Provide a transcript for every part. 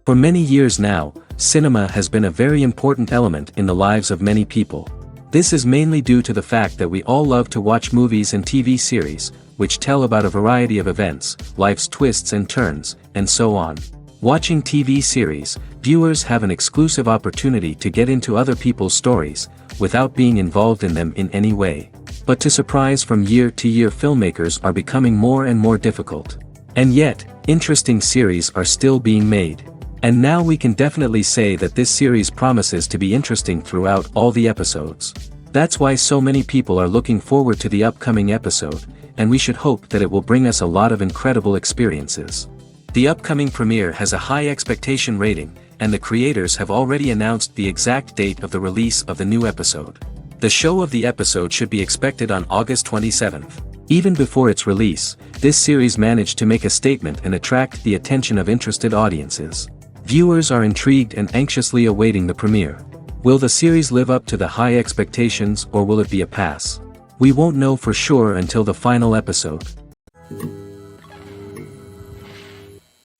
For many years now, cinema has been a very important element in the lives of many people. This is mainly due to the fact that we all love to watch movies and TV series, which tell about a variety of events, life's twists and turns, and so on. Watching TV series, viewers have an exclusive opportunity to get into other people's stories, without being involved in them in any way. But to surprise from year to year, filmmakers are becoming more and more difficult. And yet, interesting series are still being made. And now we can definitely say that this series promises to be interesting throughout all the episodes. That's why so many people are looking forward to the upcoming episode, and we should hope that it will bring us a lot of incredible experiences. The upcoming premiere has a high expectation rating, and the creators have already announced the exact date of the release of the new episode. The show of the episode should be expected on August 27th. Even before its release, this series managed to make a statement and attract the attention of interested audiences. Viewers are intrigued and anxiously awaiting the premiere. Will the series live up to the high expectations, or will it be a pass? We won't know for sure until the final episode.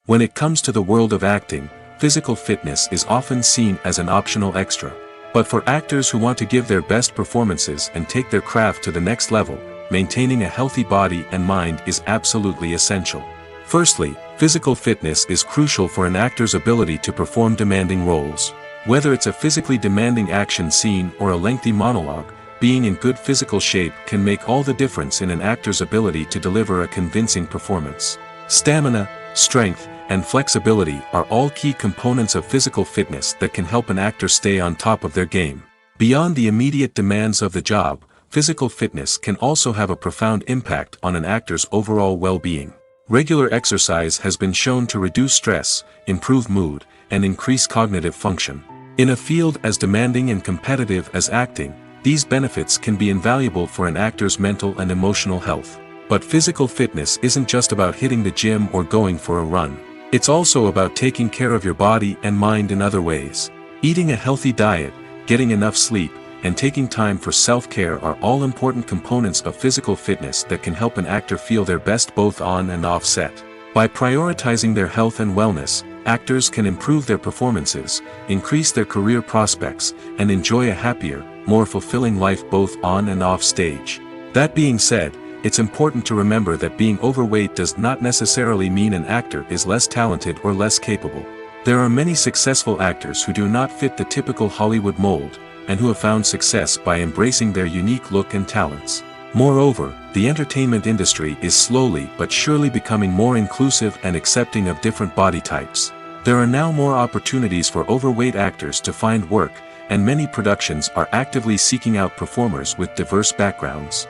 When it comes to the world of acting, physical fitness is often seen as an optional extra. But for actors who want to give their best performances and take their craft to the next level, maintaining a healthy body and mind is absolutely essential. Firstly, physical fitness is crucial for an actor's ability to perform demanding roles. Whether it's a physically demanding action scene or a lengthy monologue, being in good physical shape can make all the difference in an actor's ability to deliver a convincing performance. Stamina, strength, and flexibility are all key components of physical fitness that can help an actor stay on top of their game. Beyond the immediate demands of the job, physical fitness can also have a profound impact on an actor's overall well-being. Regular exercise has been shown to reduce stress, improve mood, and increase cognitive function. In a field as demanding and competitive as acting, these benefits can be invaluable for an actor's mental and emotional health. But physical fitness isn't just about hitting the gym or going for a run. It's also about taking care of your body and mind in other ways. Eating a healthy diet, getting enough sleep, and taking time for self-care are all important components of physical fitness that can help an actor feel their best both on and off set. By prioritizing their health and wellness, actors can improve their performances, increase their career prospects, and enjoy a happier, more fulfilling life both on and off stage. That being said, it's important to remember that being overweight does not necessarily mean an actor is less talented or less capable. There are many successful actors who do not fit the typical Hollywood mold, and who have found success by embracing their unique look and talents. Moreover, the entertainment industry is slowly but surely becoming more inclusive and accepting of different body types. There are now more opportunities for overweight actors to find work, and many productions are actively seeking out performers with diverse backgrounds.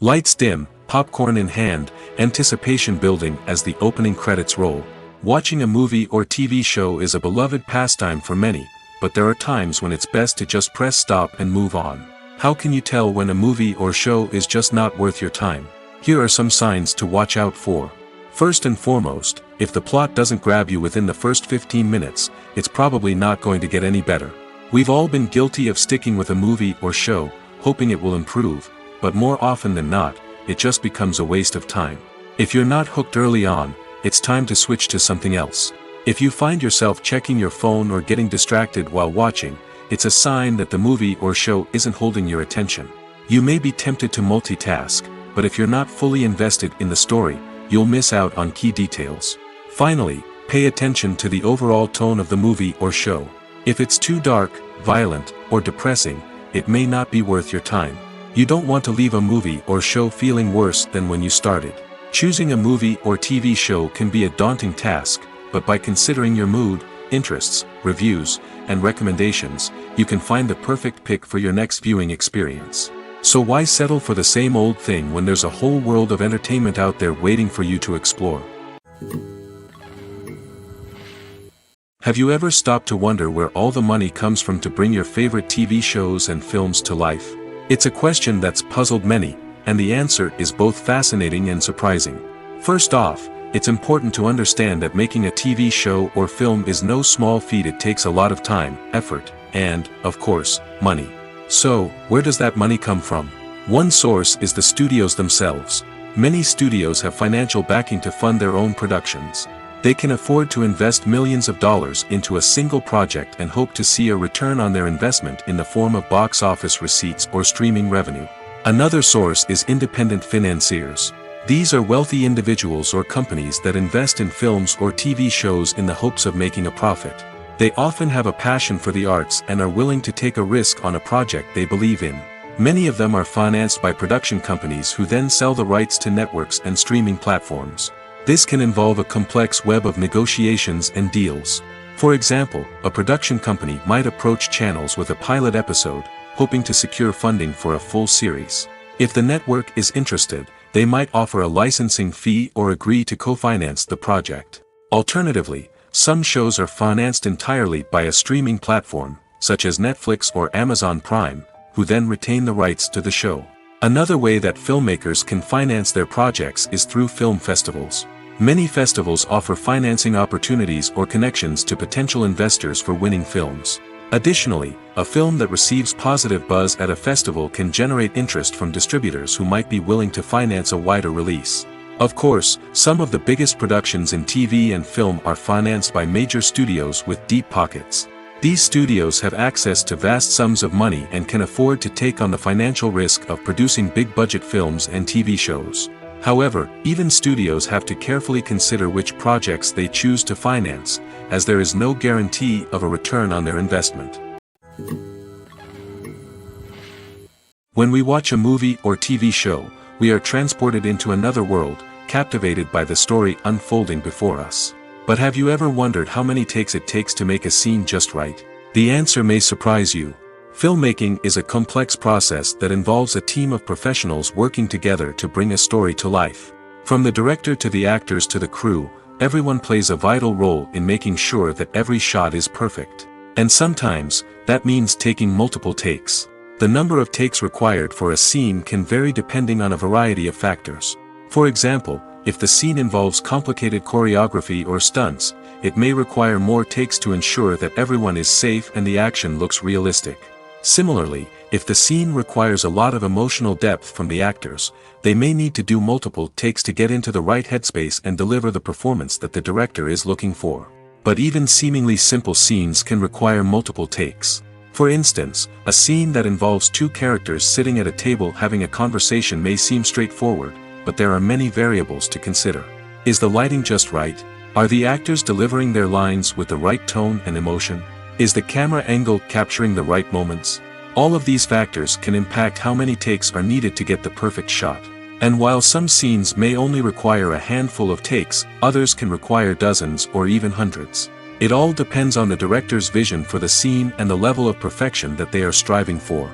Lights dim, popcorn in hand, anticipation building as the opening credits roll. Watching a movie or TV show is a beloved pastime for many, but there are times when it's best to just press stop and move on. How can you tell when a movie or show is just not worth your time? Here are some signs to watch out for. First and foremost, if the plot doesn't grab you within the first 15 minutes, it's probably not going to get any better. We've all been guilty of sticking with a movie or show, hoping it will improve, but more often than not, it just becomes a waste of time. If you're not hooked early on, it's time to switch to something else. If you find yourself checking your phone or getting distracted while watching, it's a sign that the movie or show isn't holding your attention. You may be tempted to multitask, but if you're not fully invested in the story, you'll miss out on key details. Finally, pay attention to the overall tone of the movie or show. If it's too dark, violent, or depressing, it may not be worth your time. You don't want to leave a movie or show feeling worse than when you started. Choosing a movie or TV show can be a daunting task, but by considering your mood, interests, reviews, and recommendations, you can find the perfect pick for your next viewing experience. So why settle for the same old thing when there's a whole world of entertainment out there waiting for you to explore? Have you ever stopped to wonder where all the money comes from to bring your favorite TV shows and films to life? It's a question that's puzzled many, and the answer is both fascinating and surprising. First off, it's important to understand that making a TV show or film is no small feat. It takes a lot of time, effort, and, of course, money. So, where does that money come from? One source is the studios themselves. Many studios have financial backing to fund their own productions. They can afford to invest millions of dollars into a single project and hope to see a return on their investment in the form of box office receipts or streaming revenue. Another source is independent financiers. These are wealthy individuals or companies that invest in films or TV shows in the hopes of making a profit. They often have a passion for the arts and are willing to take a risk on a project they believe in. Many of them are financed by production companies who then sell the rights to networks and streaming platforms. This can involve a complex web of negotiations and deals. For example, a production company might approach channels with a pilot episode, hoping to secure funding for a full series. If the network is interested, they might offer a licensing fee or agree to co-finance the project. Alternatively, some shows are financed entirely by a streaming platform, such as Netflix or Amazon Prime, who then retain the rights to the show. Another way that filmmakers can finance their projects is through film festivals. Many festivals offer financing opportunities or connections to potential investors for winning films. Additionally, a film that receives positive buzz at a festival can generate interest from distributors who might be willing to finance a wider release. Of course, some of the biggest productions in TV and film are financed by major studios with deep pockets. These studios have access to vast sums of money and can afford to take on the financial risk of producing big-budget films and TV shows. However, even studios have to carefully consider which projects they choose to finance, as there is no guarantee of a return on their investment. When we watch a movie or TV show, we are transported into another world, captivated by the story unfolding before us. But have you ever wondered how many takes it takes to make a scene just right? The answer may surprise you. Filmmaking is a complex process that involves a team of professionals working together to bring a story to life. From the director to the actors to the crew, everyone plays a vital role in making sure that every shot is perfect. And sometimes, that means taking multiple takes. The number of takes required for a scene can vary depending on a variety of factors. For example, if the scene involves complicated choreography or stunts, it may require more takes to ensure that everyone is safe and the action looks realistic. Similarly, if the scene requires a lot of emotional depth from the actors, they may need to do multiple takes to get into the right headspace and deliver the performance that the director is looking for. But even seemingly simple scenes can require multiple takes. For instance, a scene that involves two characters sitting at a table having a conversation may seem straightforward, but there are many variables to consider. Is the lighting just right? Are the actors delivering their lines with the right tone and emotion? Is the camera angle capturing the right moments? All of these factors can impact how many takes are needed to get the perfect shot. And while some scenes may only require a handful of takes, others can require dozens or even hundreds. It all depends on the director's vision for the scene and the level of perfection that they are striving for.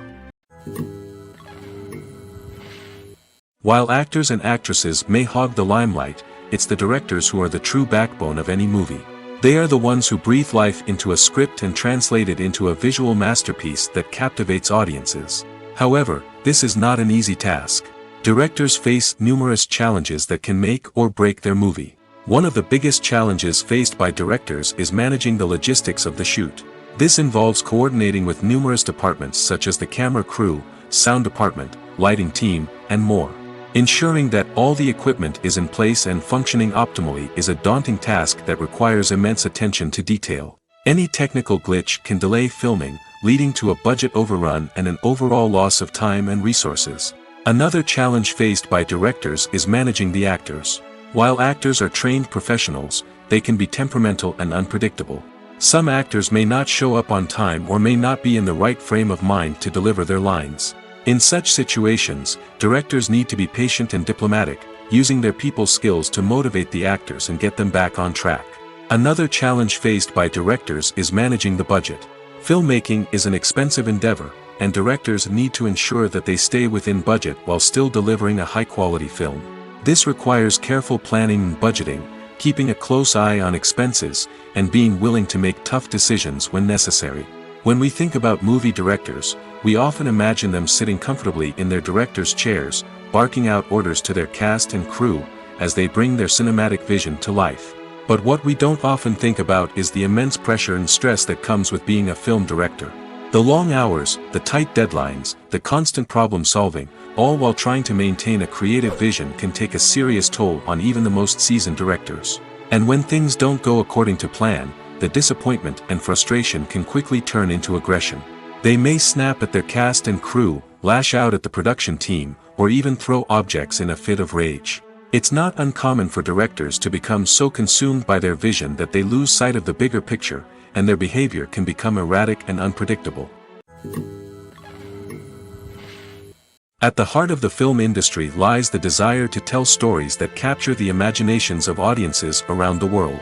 While actors and actresses may hog the limelight, it's the directors who are the true backbone of any movie. They are the ones who breathe life into a script and translate it into a visual masterpiece that captivates audiences. However, this is not an easy task. Directors face numerous challenges that can make or break their movie. One of the biggest challenges faced by directors is managing the logistics of the shoot. This involves coordinating with numerous departments such as the camera crew, sound department, lighting team, and more. Ensuring that all the equipment is in place and functioning optimally is a daunting task that requires immense attention to detail. Any technical glitch can delay filming, leading to a budget overrun and an overall loss of time and resources. Another challenge faced by directors is managing the actors. While actors are trained professionals, they can be temperamental and unpredictable. Some actors may not show up on time or may not be in the right frame of mind to deliver their lines. In such situations, directors need to be patient and diplomatic, using their people skills to motivate the actors and get them back on track. Another challenge faced by directors is managing the budget. Filmmaking is an expensive endeavor, and directors need to ensure that they stay within budget while still delivering a high-quality film. This requires careful planning and budgeting, keeping a close eye on expenses, and being willing to make tough decisions when necessary. When we think about movie directors, we often imagine them sitting comfortably in their director's chairs, barking out orders to their cast and crew, as they bring their cinematic vision to life. But what we don't often think about is the immense pressure and stress that comes with being a film director. The long hours, the tight deadlines, the constant problem solving, all while trying to maintain a creative vision can take a serious toll on even the most seasoned directors. And when things don't go according to plan, the disappointment and frustration can quickly turn into aggression. They may snap at their cast and crew, lash out at the production team, or even throw objects in a fit of rage. It's not uncommon for directors to become so consumed by their vision that they lose sight of the bigger picture, and their behavior can become erratic and unpredictable. At the heart of the film industry lies the desire to tell stories that capture the imaginations of audiences around the world.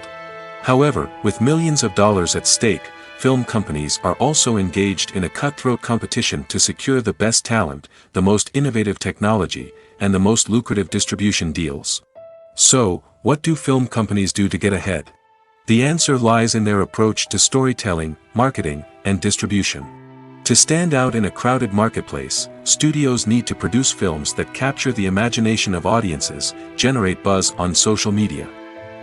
However, with millions of dollars at stake, film companies are also engaged in a cutthroat competition to secure the best talent, the most innovative technology, and the most lucrative distribution deals. So, what do film companies do to get ahead? The answer lies in their approach to storytelling, marketing, and distribution. To stand out in a crowded marketplace, studios need to produce films that capture the imagination of audiences, generate buzz on social media.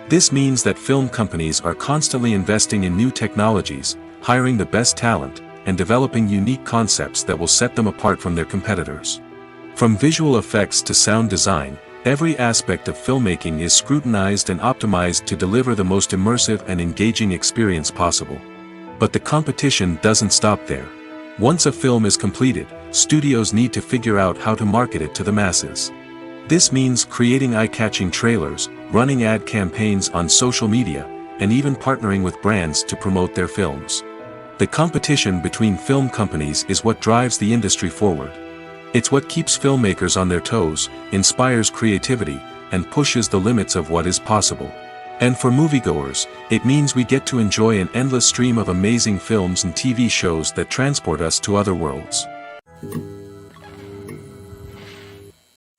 This means that film companies are constantly investing in new technologies, hiring the best talent, and developing unique concepts that will set them apart from their competitors. From visual effects to sound design, every aspect of filmmaking is scrutinized and optimized to deliver the most immersive and engaging experience possible. But the competition doesn't stop there. Once a film is completed, studios need to figure out how to market it to the masses. This means creating eye-catching trailers, running ad campaigns on social media, and even partnering with brands to promote their films. The competition between film companies is what drives the industry forward. It's what keeps filmmakers on their toes, inspires creativity, and pushes the limits of what is possible. And for moviegoers, it means we get to enjoy an endless stream of amazing films and TV shows that transport us to other worlds.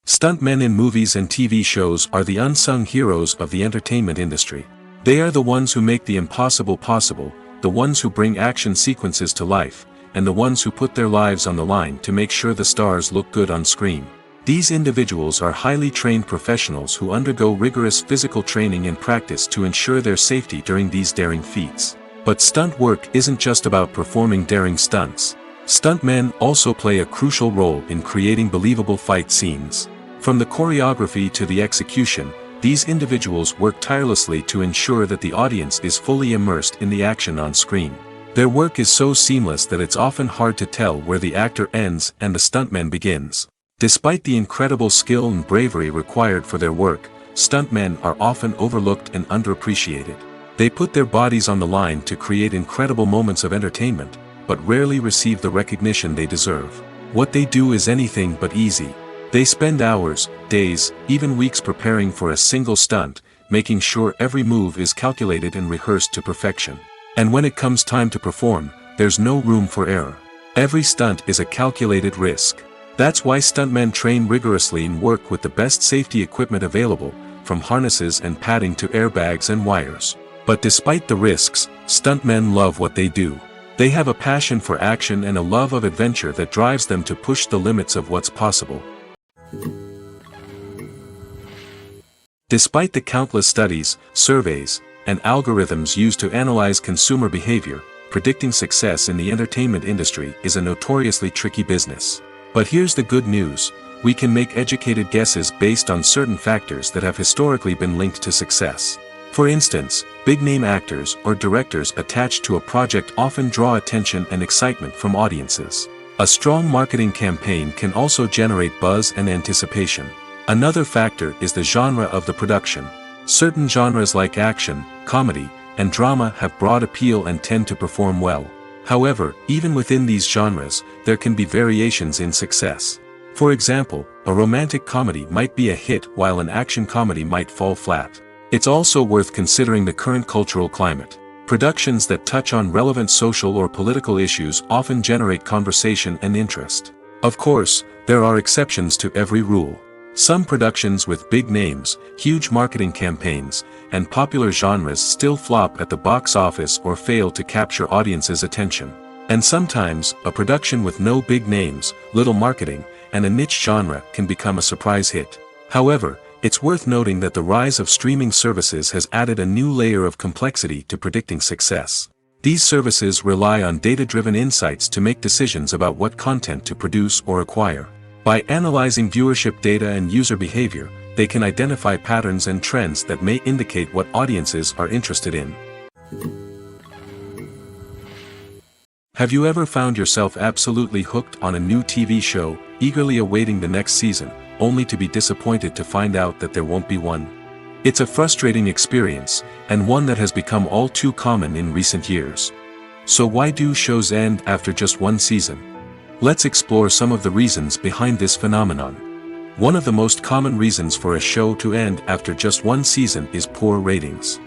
Stuntmen in movies and TV shows are the unsung heroes of the entertainment industry. They are the ones who make the impossible possible, the ones who bring action sequences to life, and the ones who put their lives on the line to make sure the stars look good on screen. These individuals are highly trained professionals who undergo rigorous physical training and practice to ensure their safety during these daring feats. But stunt work isn't just about performing daring stunts. Stuntmen also play a crucial role in creating believable fight scenes. From the choreography to the execution, these individuals work tirelessly to ensure that the audience is fully immersed in the action on screen. Their work is so seamless that it's often hard to tell where the actor ends and the stuntman begins. Despite the incredible skill and bravery required for their work, stuntmen are often overlooked and underappreciated. They put their bodies on the line to create incredible moments of entertainment, but rarely receive the recognition they deserve. What they do is anything but easy. They spend hours, days, even weeks preparing for a single stunt, making sure every move is calculated and rehearsed to perfection. And when it comes time to perform, there's no room for error. Every stunt is a calculated risk. That's why stuntmen train rigorously and work with the best safety equipment available, from harnesses and padding to airbags and wires. But despite the risks, stuntmen love what they do. They have a passion for action and a love of adventure that drives them to push the limits of what's possible. Despite the countless studies, surveys, and algorithms used to analyze consumer behavior, predicting success in the entertainment industry is a notoriously tricky business. But here's the good news: we can make educated guesses based on certain factors that have historically been linked to success. For instance, big-name actors or directors attached to a project often draw attention and excitement from audiences. A strong marketing campaign can also generate buzz and anticipation. Another factor is the genre of the production. Certain genres like action, comedy, and drama have broad appeal and tend to perform well. However, even within these genres, there can be variations in success. For example, a romantic comedy might be a hit while an action comedy might fall flat. It's also worth considering the current cultural climate. Productions that touch on relevant social or political issues often generate conversation and interest. Of course, there are exceptions to every rule. Some productions with big names, huge marketing campaigns, and popular genres still flop at the box office or fail to capture audiences' attention. And sometimes, a production with no big names, little marketing, and a niche genre can become a surprise hit. However, it's worth noting that the rise of streaming services has added a new layer of complexity to predicting success. These services rely on data-driven insights to make decisions about what content to produce or acquire. By analyzing viewership data and user behavior, they can identify patterns and trends that may indicate what audiences are interested in. Have you ever found yourself absolutely hooked on a new TV show, eagerly awaiting the next season, only to be disappointed to find out that there won't be one? It's a frustrating experience, and one that has become all too common in recent years. So why do shows end after just one season? Let's explore some of the reasons behind this phenomenon. One of the most common reasons for a show to end after just one season is poor ratings.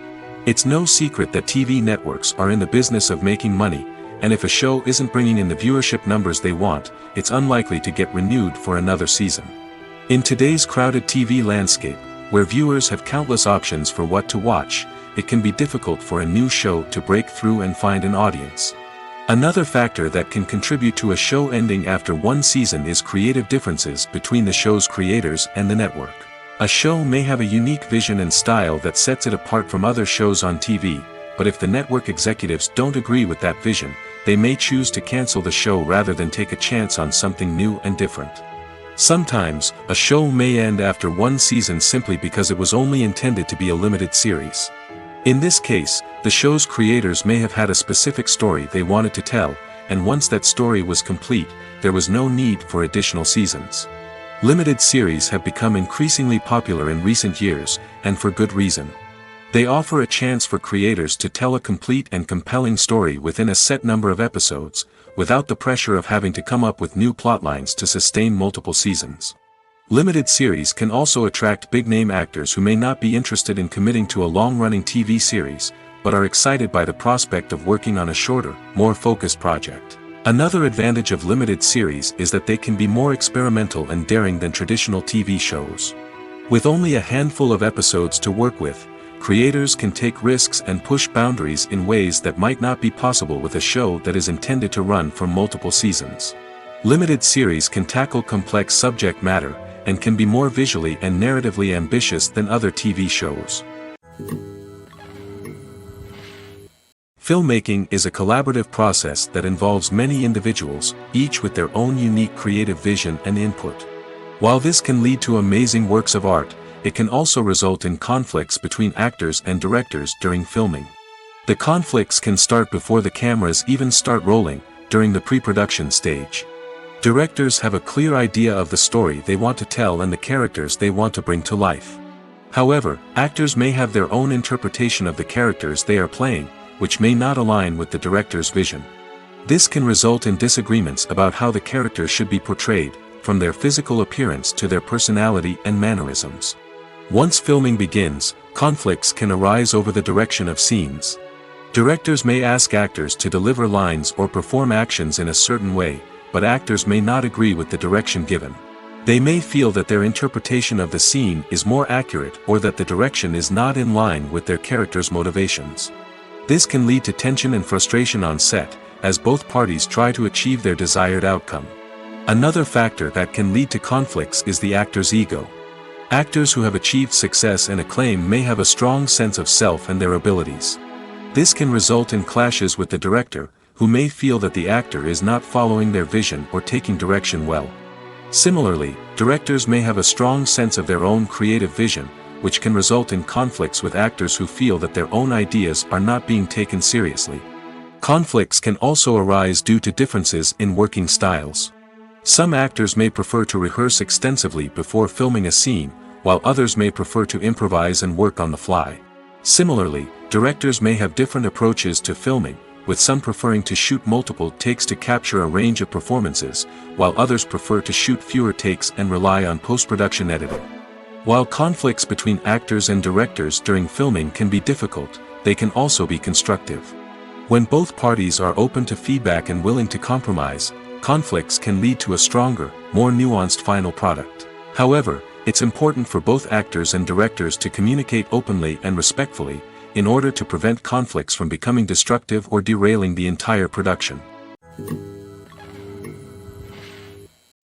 It's no secret that TV networks are in the business of making money, and if a show isn't bringing in the viewership numbers they want, it's unlikely to get renewed for another season. In today's crowded TV landscape, where viewers have countless options for what to watch, it can be difficult for a new show to break through and find an audience. Another factor that can contribute to a show ending after one season is creative differences between the show's creators and the network. A show may have a unique vision and style that sets it apart from other shows on TV, but if the network executives don't agree with that vision, they may choose to cancel the show rather than take a chance on something new and different. Sometimes, a show may end after one season simply because it was only intended to be a limited series. In this case, the show's creators may have had a specific story they wanted to tell, and once that story was complete, there was no need for additional seasons. Limited series have become increasingly popular in recent years, and for good reason. They offer a chance for creators to tell a complete and compelling story within a set number of episodes, without the pressure of having to come up with new plotlines to sustain multiple seasons. Limited series can also attract big-name actors who may not be interested in committing to a long-running TV series, but are excited by the prospect of working on a shorter, more focused project. Another advantage of limited series is that they can be more experimental and daring than traditional TV shows. With only a handful of episodes to work with, creators can take risks and push boundaries in ways that might not be possible with a show that is intended to run for multiple seasons. Limited series can tackle complex subject matter, and can be more visually and narratively ambitious than other TV shows. Filmmaking is a collaborative process that involves many individuals, each with their own unique creative vision and input. While this can lead to amazing works of art, it can also result in conflicts between actors and directors during filming. The conflicts can start before the cameras even start rolling, during the pre-production stage. Directors have a clear idea of the story they want to tell and the characters they want to bring to life. However, actors may have their own interpretation of the characters they are playing, which may not align with the director's vision. This can result in disagreements about how the characters should be portrayed, from their physical appearance to their personality and mannerisms. Once filming begins, conflicts can arise over the direction of scenes. Directors may ask actors to deliver lines or perform actions in a certain way, but actors may not agree with the direction given. They may feel that their interpretation of the scene is more accurate or that the direction is not in line with their character's motivations. This can lead to tension and frustration on set, as both parties try to achieve their desired outcome. Another factor that can lead to conflicts is the actor's ego. Actors who have achieved success and acclaim may have a strong sense of self and their abilities. This can result in clashes with the director, who may feel that the actor is not following their vision or taking direction well. Similarly, directors may have a strong sense of their own creative vision, which can result in conflicts with actors who feel that their own ideas are not being taken seriously. Conflicts can also arise due to differences in working styles. Some actors may prefer to rehearse extensively before filming a scene, while others may prefer to improvise and work on the fly. Similarly, directors may have different approaches to filming, with some preferring to shoot multiple takes to capture a range of performances, while others prefer to shoot fewer takes and rely on post-production editing. While conflicts between actors and directors during filming can be difficult, they can also be constructive. When both parties are open to feedback and willing to compromise, conflicts can lead to a stronger, more nuanced final product. However, it's important for both actors and directors to communicate openly and respectfully, in order to prevent conflicts from becoming destructive or derailing the entire production.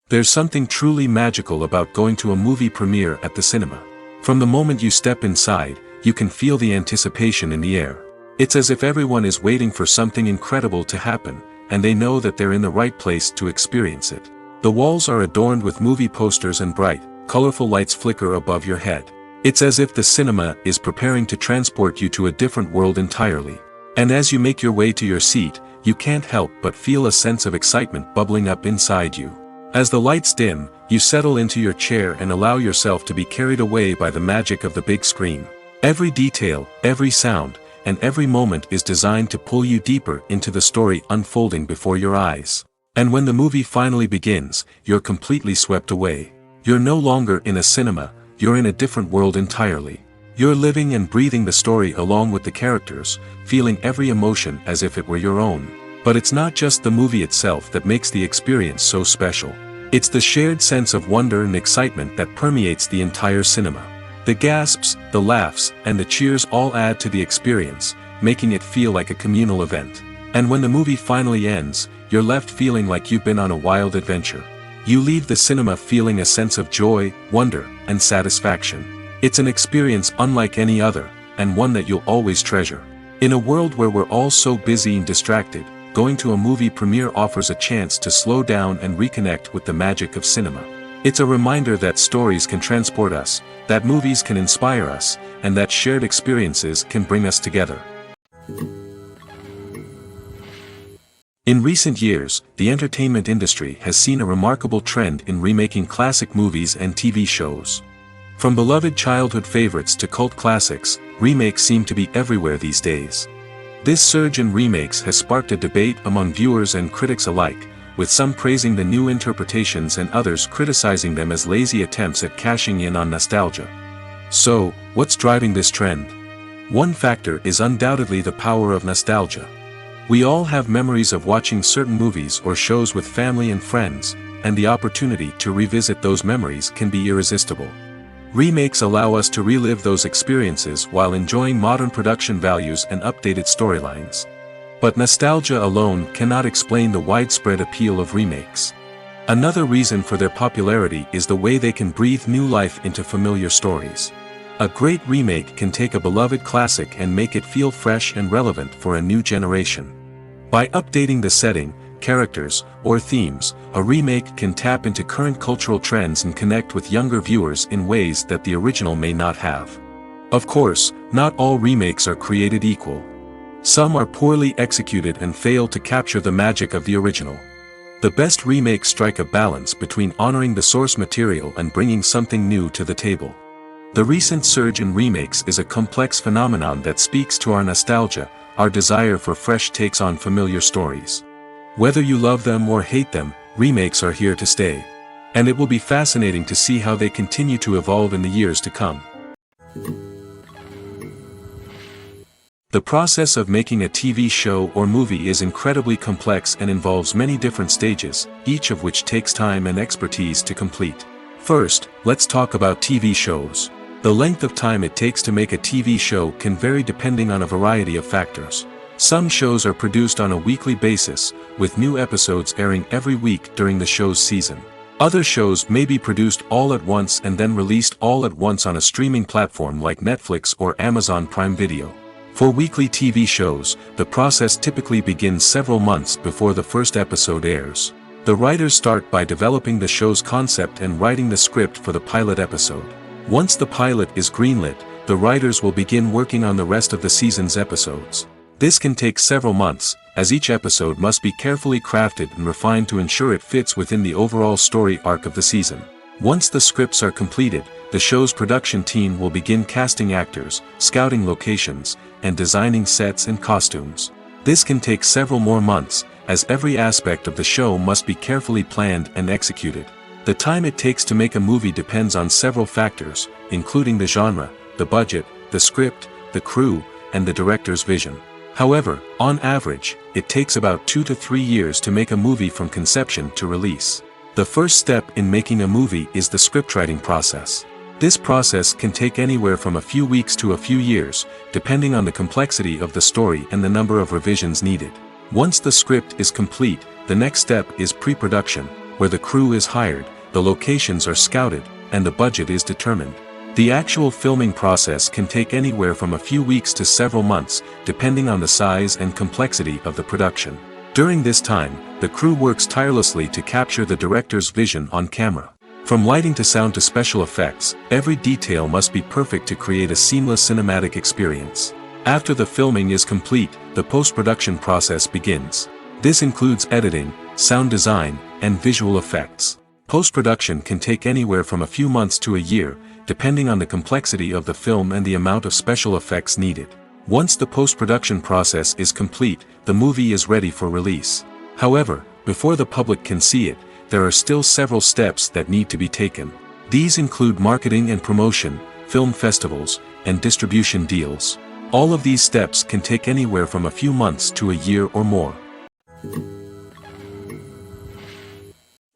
There's something truly magical about going to a movie premiere at the cinema. From the moment you step inside, you can feel the anticipation in the air. It's as if everyone is waiting for something incredible to happen, and they know that they're in the right place to experience it. The walls are adorned with movie posters and bright, colorful lights flicker above your head. It's as if the cinema is preparing to transport you to a different world entirely. And as you make your way to your seat, you can't help but feel a sense of excitement bubbling up inside you. As the lights dim, you settle into your chair and allow yourself to be carried away by the magic of the big screen. Every detail, every sound, and every moment is designed to pull you deeper into the story unfolding before your eyes. And when the movie finally begins, you're completely swept away. You're no longer in a cinema, you're in a different world entirely. You're living and breathing the story along with the characters, feeling every emotion as if it were your own. But it's not just the movie itself that makes the experience so special. It's the shared sense of wonder and excitement that permeates the entire cinema. The gasps, the laughs, and the cheers all add to the experience, making it feel like a communal event. And when the movie finally ends, you're left feeling like you've been on a wild adventure. You leave the cinema feeling a sense of joy, wonder, and satisfaction. It's an experience unlike any other, and one that you'll always treasure. In a world where we're all so busy and distracted, going to a movie premiere offers a chance to slow down and reconnect with the magic of cinema. It's a reminder that stories can transport us, that movies can inspire us, and that shared experiences can bring us together. In recent years, the entertainment industry has seen a remarkable trend in remaking classic movies and TV shows. From beloved childhood favorites to cult classics, remakes seem to be everywhere these days. This surge in remakes has sparked a debate among viewers and critics alike, with some praising the new interpretations and others criticizing them as lazy attempts at cashing in on nostalgia. So, what's driving this trend? One factor is undoubtedly the power of nostalgia. We all have memories of watching certain movies or shows with family and friends, and the opportunity to revisit those memories can be irresistible. Remakes allow us to relive those experiences while enjoying modern production values and updated storylines. But nostalgia alone cannot explain the widespread appeal of remakes. Another reason for their popularity is the way they can breathe new life into familiar stories. A great remake can take a beloved classic and make it feel fresh and relevant for a new generation. By updating the setting, characters, or themes, a remake can tap into current cultural trends and connect with younger viewers in ways that the original may not have. Of course, not all remakes are created equal. Some are poorly executed and fail to capture the magic of the original. The best remakes strike a balance between honoring the source material and bringing something new to the table. The recent surge in remakes is a complex phenomenon that speaks to our nostalgia, our desire for fresh takes on familiar stories. Whether you love them or hate them, remakes are here to stay. And it will be fascinating to see how they continue to evolve in the years to come. The process of making a TV show or movie is incredibly complex and involves many different stages, each of which takes time and expertise to complete. First, let's talk about TV shows. The length of time it takes to make a TV show can vary depending on a variety of factors. Some shows are produced on a weekly basis, with new episodes airing every week during the show's season. Other shows may be produced all at once and then released all at once on a streaming platform like Netflix or Amazon Prime Video. For weekly TV shows, the process typically begins several months before the first episode airs. The writers start by developing the show's concept and writing the script for the pilot episode. Once the pilot is greenlit, the writers will begin working on the rest of the season's episodes. This can take several months, as each episode must be carefully crafted and refined to ensure it fits within the overall story arc of the season. Once the scripts are completed, the show's production team will begin casting actors, scouting locations, and designing sets and costumes. This can take several more months, as every aspect of the show must be carefully planned and executed. The time it takes to make a movie depends on several factors, including the genre, the budget, the script, the crew, and the director's vision. However, on average, it takes about 2 to 3 years to make a movie from conception to release. The first step in making a movie is the scriptwriting process. This process can take anywhere from a few weeks to a few years, depending on the complexity of the story and the number of revisions needed. Once the script is complete, the next step is pre-production, where the crew is hired, the locations are scouted, and the budget is determined. The actual filming process can take anywhere from a few weeks to several months, depending on the size and complexity of the production. During this time, the crew works tirelessly to capture the director's vision on camera. From lighting to sound to special effects, every detail must be perfect to create a seamless cinematic experience. After the filming is complete, the post-production process begins. This includes editing, sound design, and visual effects. Post-production can take anywhere from a few months to a year, depending on the complexity of the film and the amount of special effects needed. Once the post-production process is complete, the movie is ready for release. However, before the public can see it, there are still several steps that need to be taken. These include marketing and promotion, film festivals, and distribution deals. All of these steps can take anywhere from a few months to a year or more.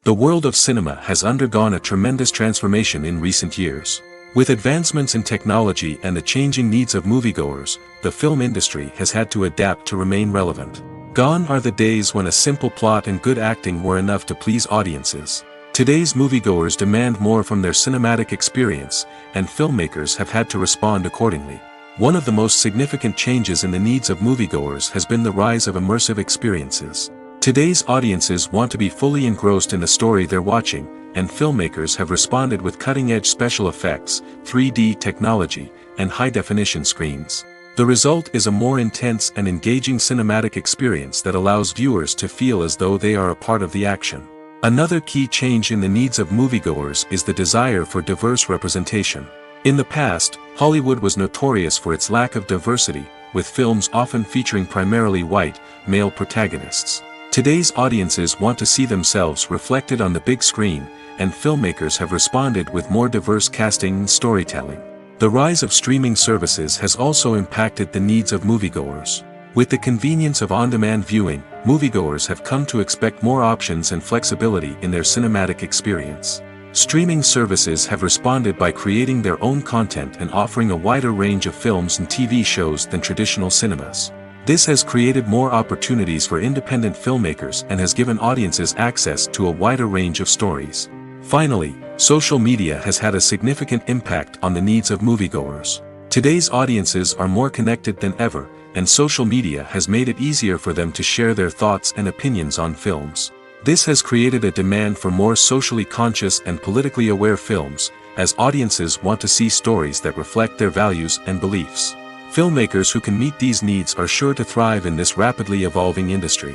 The world of cinema has undergone a tremendous transformation in recent years. With advancements in technology and the changing needs of moviegoers, the film industry has had to adapt to remain relevant. Gone are the days when a simple plot and good acting were enough to please audiences. Today's moviegoers demand more from their cinematic experience, and filmmakers have had to respond accordingly. One of the most significant changes in the needs of moviegoers has been the rise of immersive experiences. Today's audiences want to be fully engrossed in the story they're watching, and filmmakers have responded with cutting-edge special effects, 3D technology, and high-definition screens. The result is a more intense and engaging cinematic experience that allows viewers to feel as though they are a part of the action. Another key change in the needs of moviegoers is the desire for diverse representation. In the past, Hollywood was notorious for its lack of diversity, with films often featuring primarily white, male protagonists. Today's audiences want to see themselves reflected on the big screen, and filmmakers have responded with more diverse casting and storytelling. The rise of streaming services has also impacted the needs of moviegoers. With the convenience of on-demand viewing, moviegoers have come to expect more options and flexibility in their cinematic experience. Streaming services have responded by creating their own content and offering a wider range of films and TV shows than traditional cinemas. This has created more opportunities for independent filmmakers and has given audiences access to a wider range of stories. Finally, social media has had a significant impact on the needs of moviegoers. Today's audiences are more connected than ever, and social media has made it easier for them to share their thoughts and opinions on films. This has created a demand for more socially conscious and politically aware films, as audiences want to see stories that reflect their values and beliefs. Filmmakers who can meet these needs are sure to thrive in this rapidly evolving industry.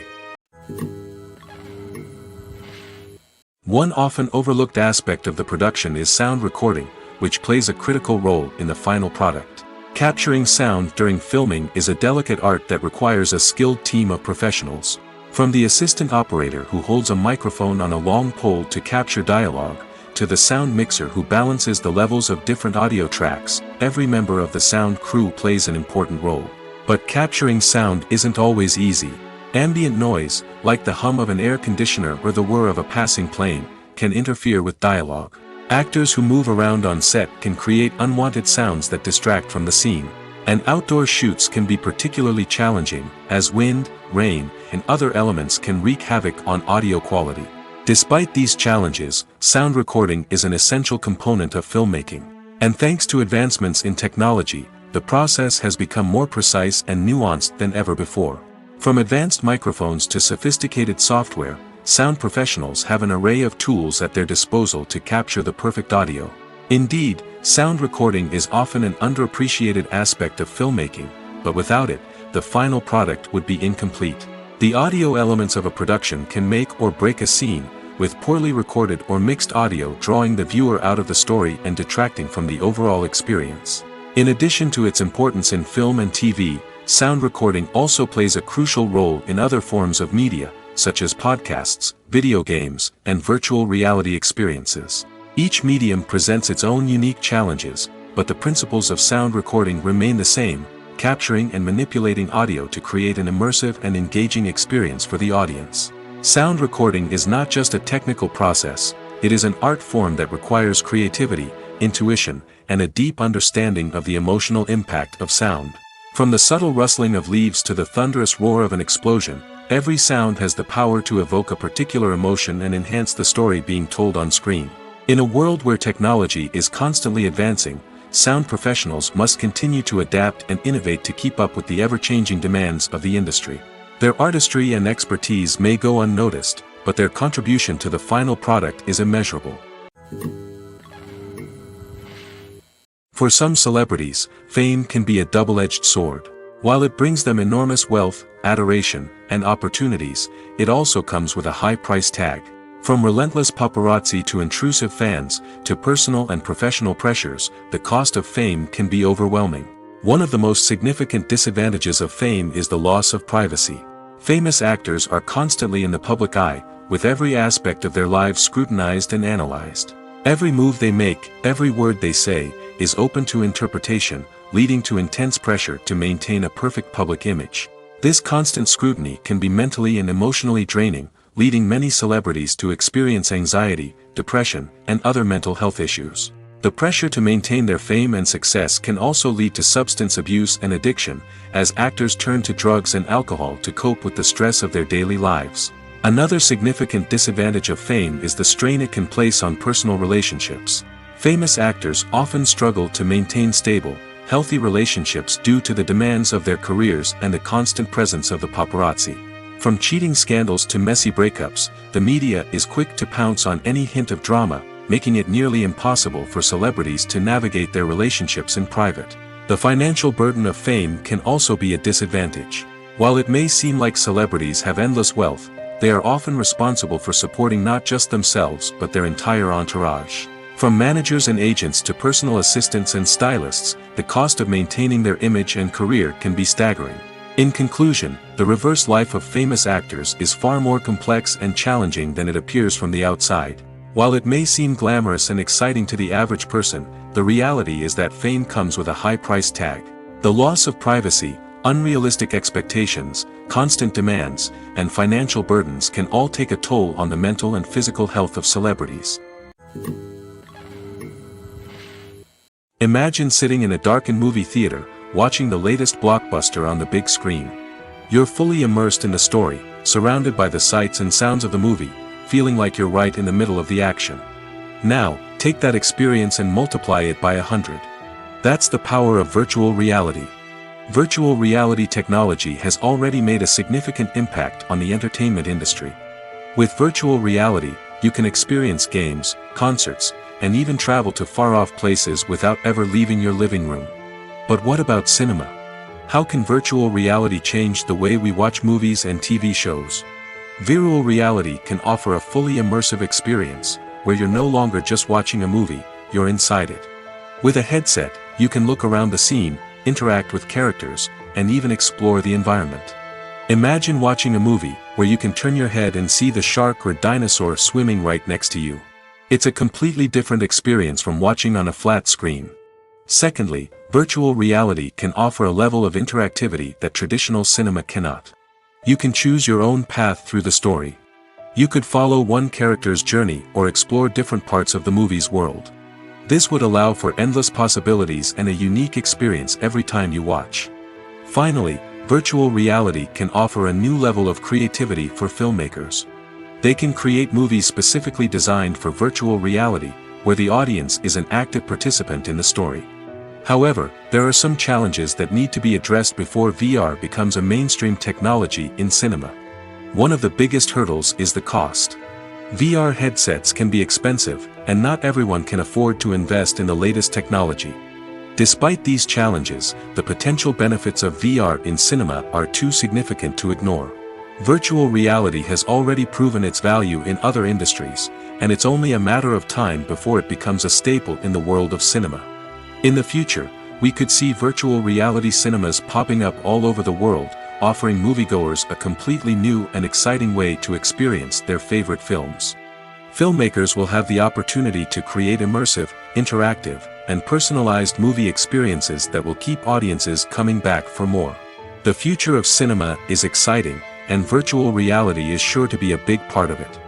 One often overlooked aspect of the production is sound recording, which plays a critical role in the final product. Capturing sound during filming is a delicate art that requires a skilled team of professionals. From the assistant operator who holds a microphone on a long pole to capture dialogue, to the sound mixer who balances the levels of different audio tracks, every member of the sound crew plays an important role. But capturing sound isn't always easy. Ambient noise, like the hum of an air conditioner or the whir of a passing plane, can interfere with dialogue. Actors who move around on set can create unwanted sounds that distract from the scene. And outdoor shoots can be particularly challenging, as wind, rain, and other elements can wreak havoc on audio quality. Despite these challenges, sound recording is an essential component of filmmaking. And thanks to advancements in technology, the process has become more precise and nuanced than ever before. From advanced microphones to sophisticated software, sound professionals have an array of tools at their disposal to capture the perfect audio. Indeed, sound recording is often an underappreciated aspect of filmmaking, but without it, the final product would be incomplete. The audio elements of a production can make or break a scene, with poorly recorded or mixed audio drawing the viewer out of the story and detracting from the overall experience. In addition to its importance in film and TV, sound recording also plays a crucial role in other forms of media, such as podcasts, video games, and virtual reality experiences. Each medium presents its own unique challenges, but the principles of sound recording remain the same, capturing and manipulating audio to create an immersive and engaging experience for the audience. Sound recording is not just a technical process, it is an art form that requires creativity, intuition, and a deep understanding of the emotional impact of sound. From the subtle rustling of leaves to the thunderous roar of an explosion, every sound has the power to evoke a particular emotion and enhance the story being told on screen. In a world where technology is constantly advancing, sound professionals must continue to adapt and innovate to keep up with the ever-changing demands of the industry. Their artistry and expertise may go unnoticed, but their contribution to the final product is immeasurable. For some celebrities, fame can be a double-edged sword. While it brings them enormous wealth, adoration, and opportunities, it also comes with a high price tag. From relentless paparazzi to intrusive fans, to personal and professional pressures, the cost of fame can be overwhelming. One of the most significant disadvantages of fame is the loss of privacy. Famous actors are constantly in the public eye, with every aspect of their lives scrutinized and analyzed. Every move they make, every word they say, is open to interpretation, leading to intense pressure to maintain a perfect public image. This constant scrutiny can be mentally and emotionally draining, leading many celebrities to experience anxiety, depression, and other mental health issues. The pressure to maintain their fame and success can also lead to substance abuse and addiction, as actors turn to drugs and alcohol to cope with the stress of their daily lives. Another significant disadvantage of fame is the strain it can place on personal relationships. Famous actors often struggle to maintain stable, healthy relationships due to the demands of their careers and the constant presence of the paparazzi. From cheating scandals to messy breakups, the media is quick to pounce on any hint of drama, making it nearly impossible for celebrities to navigate their relationships in private. The financial burden of fame can also be a disadvantage. While it may seem like celebrities have endless wealth, they are often responsible for supporting not just themselves but their entire entourage. From managers and agents to personal assistants and stylists, the cost of maintaining their image and career can be staggering. In conclusion, the reverse life of famous actors is far more complex and challenging than it appears from the outside. While it may seem glamorous and exciting to the average person, the reality is that fame comes with a high price tag. The loss of privacy, unrealistic expectations, constant demands, and financial burdens can all take a toll on the mental and physical health of celebrities. Imagine sitting in a darkened movie theater, watching the latest blockbuster on the big screen. You're fully immersed in the story, surrounded by the sights and sounds of the movie, feeling like you're right in the middle of the action. Now, take that experience and multiply it by 100. That's the power of virtual reality. Virtual reality technology has already made a significant impact on the entertainment industry. With virtual reality, you can experience games, concerts, and even travel to far-off places without ever leaving your living room. But what about cinema? How can virtual reality change the way we watch movies and TV shows? Virtual reality can offer a fully immersive experience, where you're no longer just watching a movie, you're inside it. With a headset, you can look around the scene, interact with characters, and even explore the environment. Imagine watching a movie where you can turn your head and see the shark or dinosaur swimming right next to you. It's a completely different experience from watching on a flat screen. Secondly, virtual reality can offer a level of interactivity that traditional cinema cannot. You can choose your own path through the story. You could follow one character's journey or explore different parts of the movie's world. This would allow for endless possibilities and a unique experience every time you watch. Finally, virtual reality can offer a new level of creativity for filmmakers. They can create movies specifically designed for virtual reality, where the audience is an active participant in the story. However, there are some challenges that need to be addressed before VR becomes a mainstream technology in cinema. One of the biggest hurdles is the cost. VR headsets can be expensive, and not everyone can afford to invest in the latest technology. Despite these challenges, the potential benefits of VR in cinema are too significant to ignore. Virtual reality has already proven its value in other industries, and it's only a matter of time before it becomes a staple in the world of cinema. In the future, we could see virtual reality cinemas popping up all over the world, offering moviegoers a completely new and exciting way to experience their favorite films. Filmmakers will have the opportunity to create immersive, interactive, and personalized movie experiences that will keep audiences coming back for more. The future of cinema is exciting, and virtual reality is sure to be a big part of it.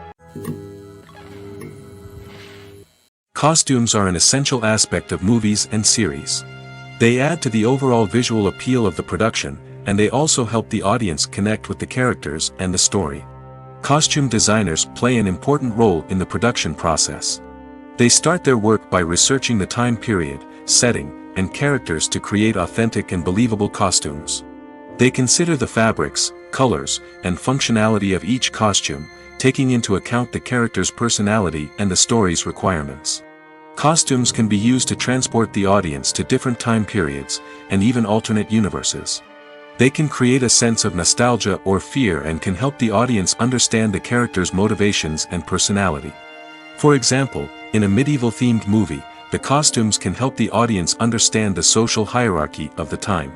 Costumes are an essential aspect of movies and series. They add to the overall visual appeal of the production, and they also help the audience connect with the characters and the story. Costume designers play an important role in the production process. They start their work by researching the time period, setting, and characters to create authentic and believable costumes. They consider the fabrics, colors, and functionality of each costume, taking into account the character's personality and the story's requirements. Costumes can be used to transport the audience to different time periods, and even alternate universes. They can create a sense of nostalgia or fear and can help the audience understand the character's motivations and personality. For example, in a medieval-themed movie, the costumes can help the audience understand the social hierarchy of the time.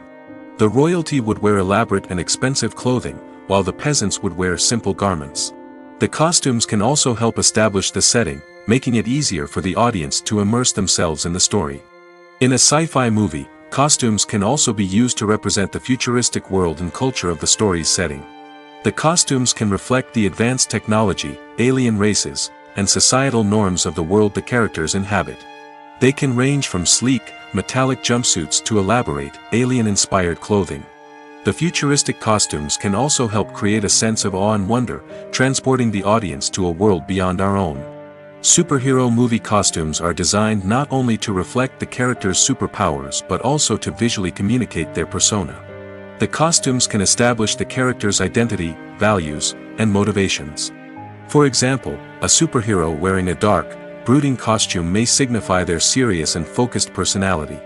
The royalty would wear elaborate and expensive clothing, while the peasants would wear simple garments. The costumes can also help establish the setting, making it easier for the audience to immerse themselves in the story. In a sci-fi movie, costumes can also be used to represent the futuristic world and culture of the story's setting. The costumes can reflect the advanced technology, alien races, and societal norms of the world the characters inhabit. They can range from sleek, metallic jumpsuits to elaborate, alien-inspired clothing. The futuristic costumes can also help create a sense of awe and wonder, transporting the audience to a world beyond our own. Superhero movie costumes are designed not only to reflect the character's superpowers but also to visually communicate their persona. The costumes can establish the character's identity, values, and motivations. For example, a superhero wearing a dark, brooding costume may signify their serious and focused personality.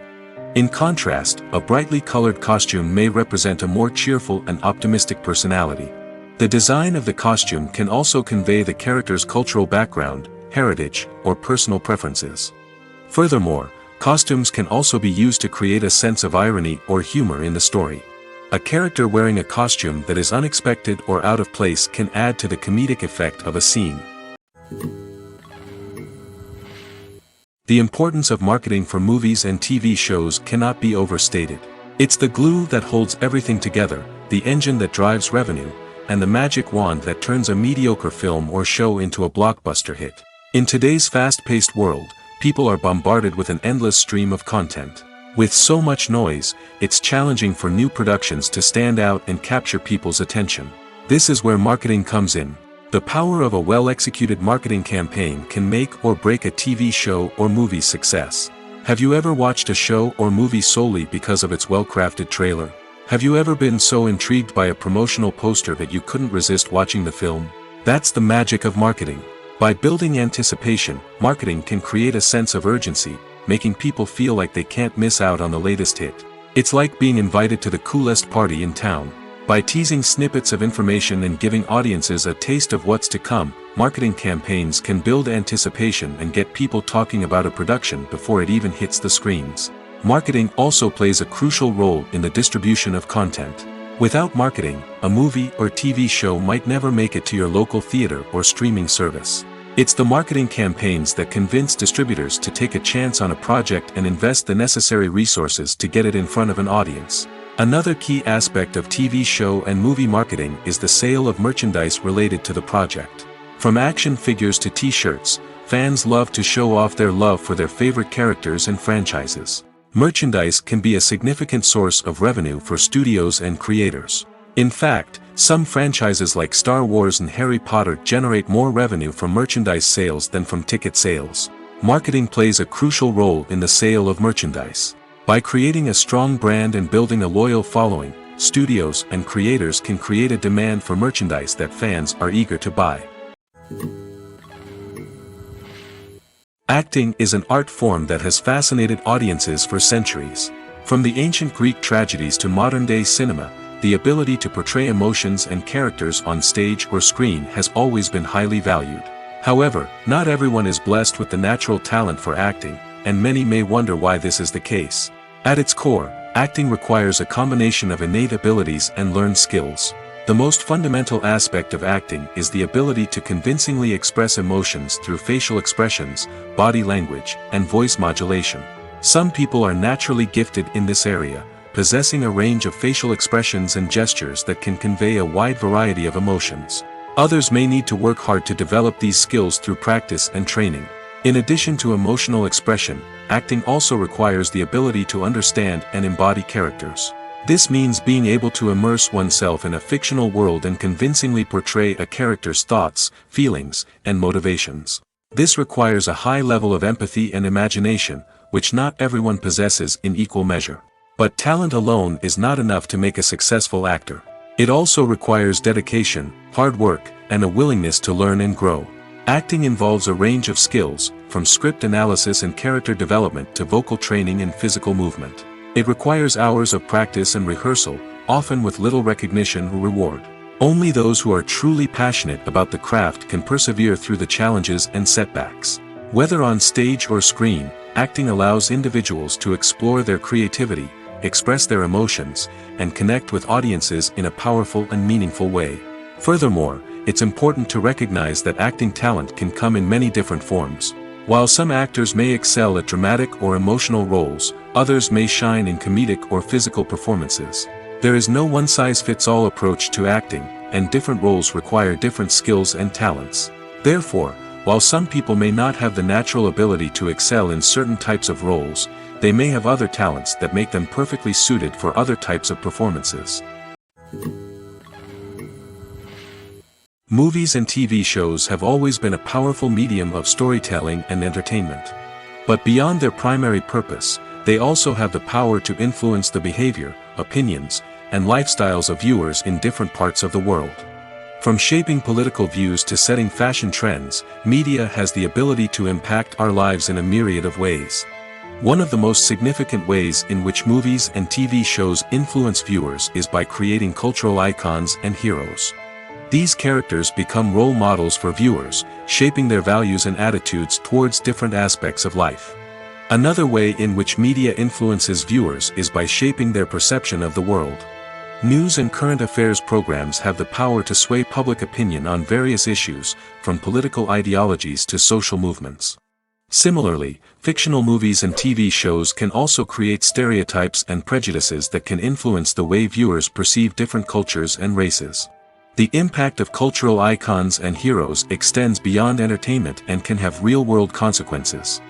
In contrast, a brightly colored costume may represent a more cheerful and optimistic personality. The design of the costume can also convey the character's cultural background, heritage, or personal preferences. Furthermore, costumes can also be used to create a sense of irony or humor in the story. A character wearing a costume that is unexpected or out of place can add to the comedic effect of a scene. The importance of marketing for movies and TV shows cannot be overstated. It's the glue that holds everything together, the engine that drives revenue, and the magic wand that turns a mediocre film or show into a blockbuster hit. In today's fast-paced world, people are bombarded with an endless stream of content. With so much noise, it's challenging for new productions to stand out and capture people's attention. This is where marketing comes in. The power of a well-executed marketing campaign can make or break a TV show or movie's success. Have you ever watched a show or movie solely because of its well-crafted trailer? Have you ever been so intrigued by a promotional poster that you couldn't resist watching the film? That's the magic of marketing. By building anticipation, marketing can create a sense of urgency, making people feel like they can't miss out on the latest hit. It's like being invited to the coolest party in town. By teasing snippets of information and giving audiences a taste of what's to come, marketing campaigns can build anticipation and get people talking about a production before it even hits the screens. Marketing also plays a crucial role in the distribution of content. Without marketing, a movie or TV show might never make it to your local theater or streaming service. It's the marketing campaigns that convince distributors to take a chance on a project and invest the necessary resources to get it in front of an audience. Another key aspect of TV show and movie marketing is the sale of merchandise related to the project. From action figures to t-shirts, fans love to show off their love for their favorite characters and franchises. Merchandise can be a significant source of revenue for studios and creators. In fact, some franchises like Star Wars and Harry Potter generate more revenue from merchandise sales than from ticket sales. Marketing plays a crucial role in the sale of merchandise. By creating a strong brand and building a loyal following, studios and creators can create a demand for merchandise that fans are eager to buy. Acting is an art form that has fascinated audiences for centuries. From the ancient Greek tragedies to modern-day cinema, the ability to portray emotions and characters on stage or screen has always been highly valued. However, not everyone is blessed with the natural talent for acting, and many may wonder why this is the case. At its core, acting requires a combination of innate abilities and learned skills. The most fundamental aspect of acting is the ability to convincingly express emotions through facial expressions, body language, and voice modulation. Some people are naturally gifted in this area, possessing a range of facial expressions and gestures that can convey a wide variety of emotions. Others may need to work hard to develop these skills through practice and training. In addition to emotional expression, acting also requires the ability to understand and embody characters. This means being able to immerse oneself in a fictional world and convincingly portray a character's thoughts, feelings, and motivations. This requires a high level of empathy and imagination, which not everyone possesses in equal measure. But talent alone is not enough to make a successful actor. It also requires dedication, hard work, and a willingness to learn and grow. Acting involves a range of skills, from script analysis and character development to vocal training and physical movement. It requires hours of practice and rehearsal, often with little recognition or reward. Only those who are truly passionate about the craft can persevere through the challenges and setbacks. Whether on stage or screen, acting allows individuals to explore their creativity, express their emotions, and connect with audiences in a powerful and meaningful way. Furthermore, it's important to recognize that acting talent can come in many different forms. While some actors may excel at dramatic or emotional roles, others may shine in comedic or physical performances. There is no one-size-fits-all approach to acting, and different roles require different skills and talents. Therefore, while some people may not have the natural ability to excel in certain types of roles, they may have other talents that make them perfectly suited for other types of performances. Movies and TV shows have always been a powerful medium of storytelling and entertainment. But beyond their primary purpose, they also have the power to influence the behavior, opinions, and lifestyles of viewers in different parts of the world. From shaping political views to setting fashion trends, media has the ability to impact our lives in a myriad of ways. One of the most significant ways in which movies and TV shows influence viewers is by creating cultural icons and heroes. These characters become role models for viewers, shaping their values and attitudes towards different aspects of life. Another way in which media influences viewers is by shaping their perception of the world. News and current affairs programs have the power to sway public opinion on various issues, from political ideologies to social movements. Similarly, fictional movies and TV shows can also create stereotypes and prejudices that can influence the way viewers perceive different cultures and races. The impact of cultural icons and heroes extends beyond entertainment and can have real-world consequences.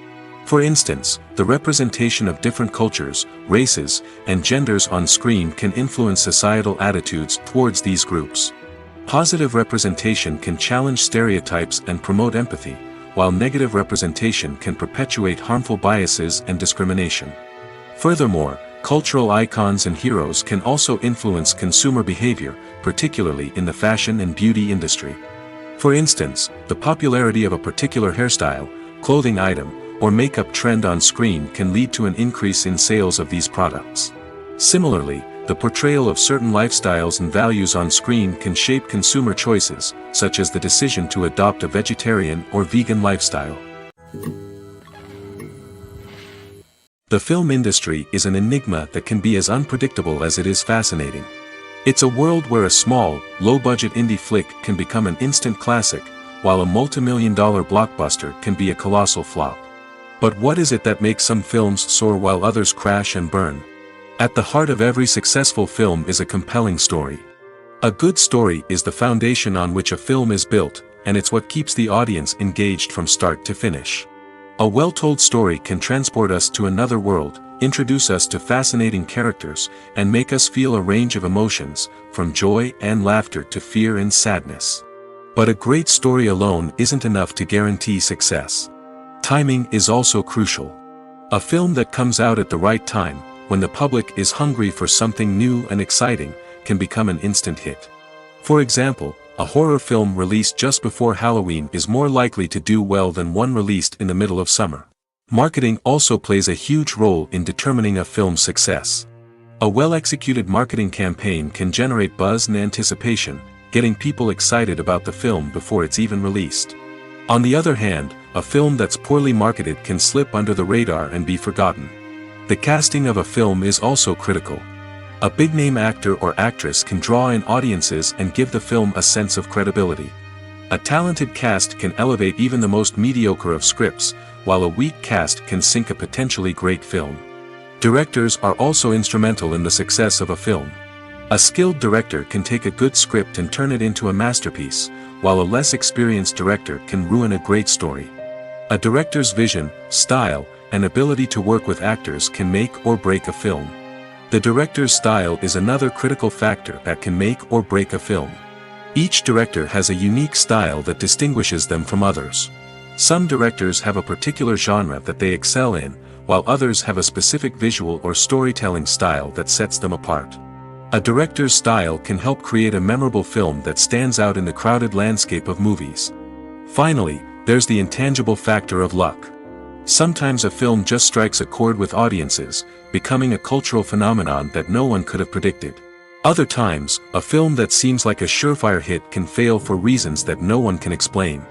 For instance, the representation of different cultures, races, and genders on screen can influence societal attitudes towards these groups. Positive representation can challenge stereotypes and promote empathy, while negative representation can perpetuate harmful biases and discrimination. Furthermore, cultural icons and heroes can also influence consumer behavior, particularly in the fashion and beauty industry. For instance, the popularity of a particular hairstyle, clothing item, or makeup trend on screen can lead to an increase in sales of these products. Similarly, the portrayal of certain lifestyles and values on screen can shape consumer choices, such as the decision to adopt a vegetarian or vegan lifestyle. The film industry is an enigma that can be as unpredictable as it is fascinating. It's a world where a small, low-budget indie flick can become an instant classic, while a multi-million-dollar blockbuster can be a colossal flop. But what is it that makes some films soar while others crash and burn? At the heart of every successful film is a compelling story. A good story is the foundation on which a film is built, and it's what keeps the audience engaged from start to finish. A well-told story can transport us to another world, introduce us to fascinating characters, and make us feel a range of emotions, from joy and laughter to fear and sadness. But a great story alone isn't enough to guarantee success. Timing is also crucial. A film that comes out at the right time, when the public is hungry for something new and exciting, can become an instant hit. For example, a horror film released just before Halloween is more likely to do well than one released in the middle of summer. Marketing also plays a huge role in determining a film's success. A well-executed marketing campaign can generate buzz and anticipation, getting people excited about the film before it's even released. On the other hand, a film that's poorly marketed can slip under the radar and be forgotten. The casting of a film is also critical. A big-name actor or actress can draw in audiences and give the film a sense of credibility. A talented cast can elevate even the most mediocre of scripts, while a weak cast can sink a potentially great film. Directors are also instrumental in the success of a film. A skilled director can take a good script and turn it into a masterpiece, while a less experienced director can ruin a great story. A director's vision, style, and ability to work with actors can make or break a film. The director's style is another critical factor that can make or break a film. Each director has a unique style that distinguishes them from others. Some directors have a particular genre that they excel in, while others have a specific visual or storytelling style that sets them apart. A director's style can help create a memorable film that stands out in the crowded landscape of movies. Finally, there's the intangible factor of luck. Sometimes a film just strikes a chord with audiences, becoming a cultural phenomenon that no one could have predicted. Other times, a film that seems like a surefire hit can fail for reasons that no one can explain.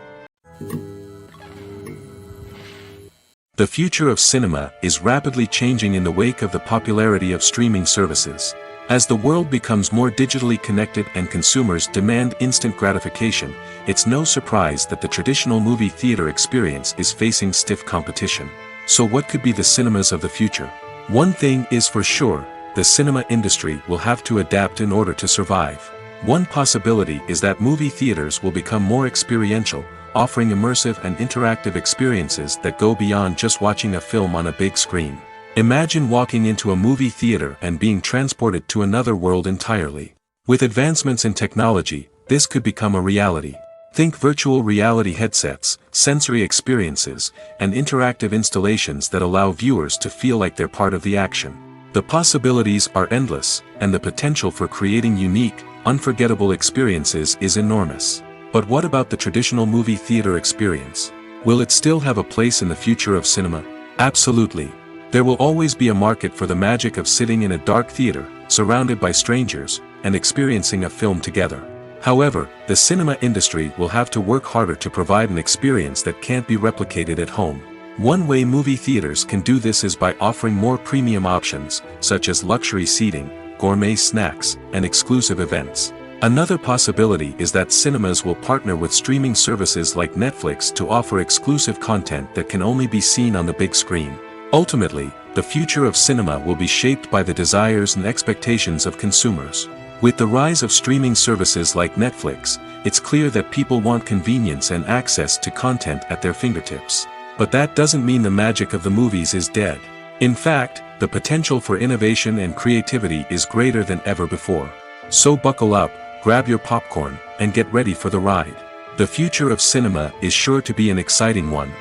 The future of cinema is rapidly changing in the wake of the popularity of streaming services. As the world becomes more digitally connected and consumers demand instant gratification, it's no surprise that the traditional movie theater experience is facing stiff competition. So what could be the cinemas of the future? One thing is for sure, the cinema industry will have to adapt in order to survive. One possibility is that movie theaters will become more experiential, offering immersive and interactive experiences that go beyond just watching a film on a big screen. Imagine walking into a movie theater and being transported to another world entirely. With advancements in technology, this could become a reality. Think virtual reality headsets, sensory experiences, and interactive installations that allow viewers to feel like they're part of the action. The possibilities are endless, and the potential for creating unique, unforgettable experiences is enormous. But what about the traditional movie theater experience? Will it still have a place in the future of cinema? Absolutely. There will always be a market for the magic of sitting in a dark theater, surrounded by strangers, and experiencing a film together. However, the cinema industry will have to work harder to provide an experience that can't be replicated at home. One way movie theaters can do this is by offering more premium options, such as luxury seating, gourmet snacks, and exclusive events. Another possibility is that cinemas will partner with streaming services like Netflix to offer exclusive content that can only be seen on the big screen. Ultimately, the future of cinema will be shaped by the desires and expectations of consumers. With the rise of streaming services like Netflix, it's clear that people want convenience and access to content at their fingertips. But that doesn't mean the magic of the movies is dead. In fact, the potential for innovation and creativity is greater than ever before. So buckle up, grab your popcorn, and get ready for the ride. The future of cinema is sure to be an exciting one.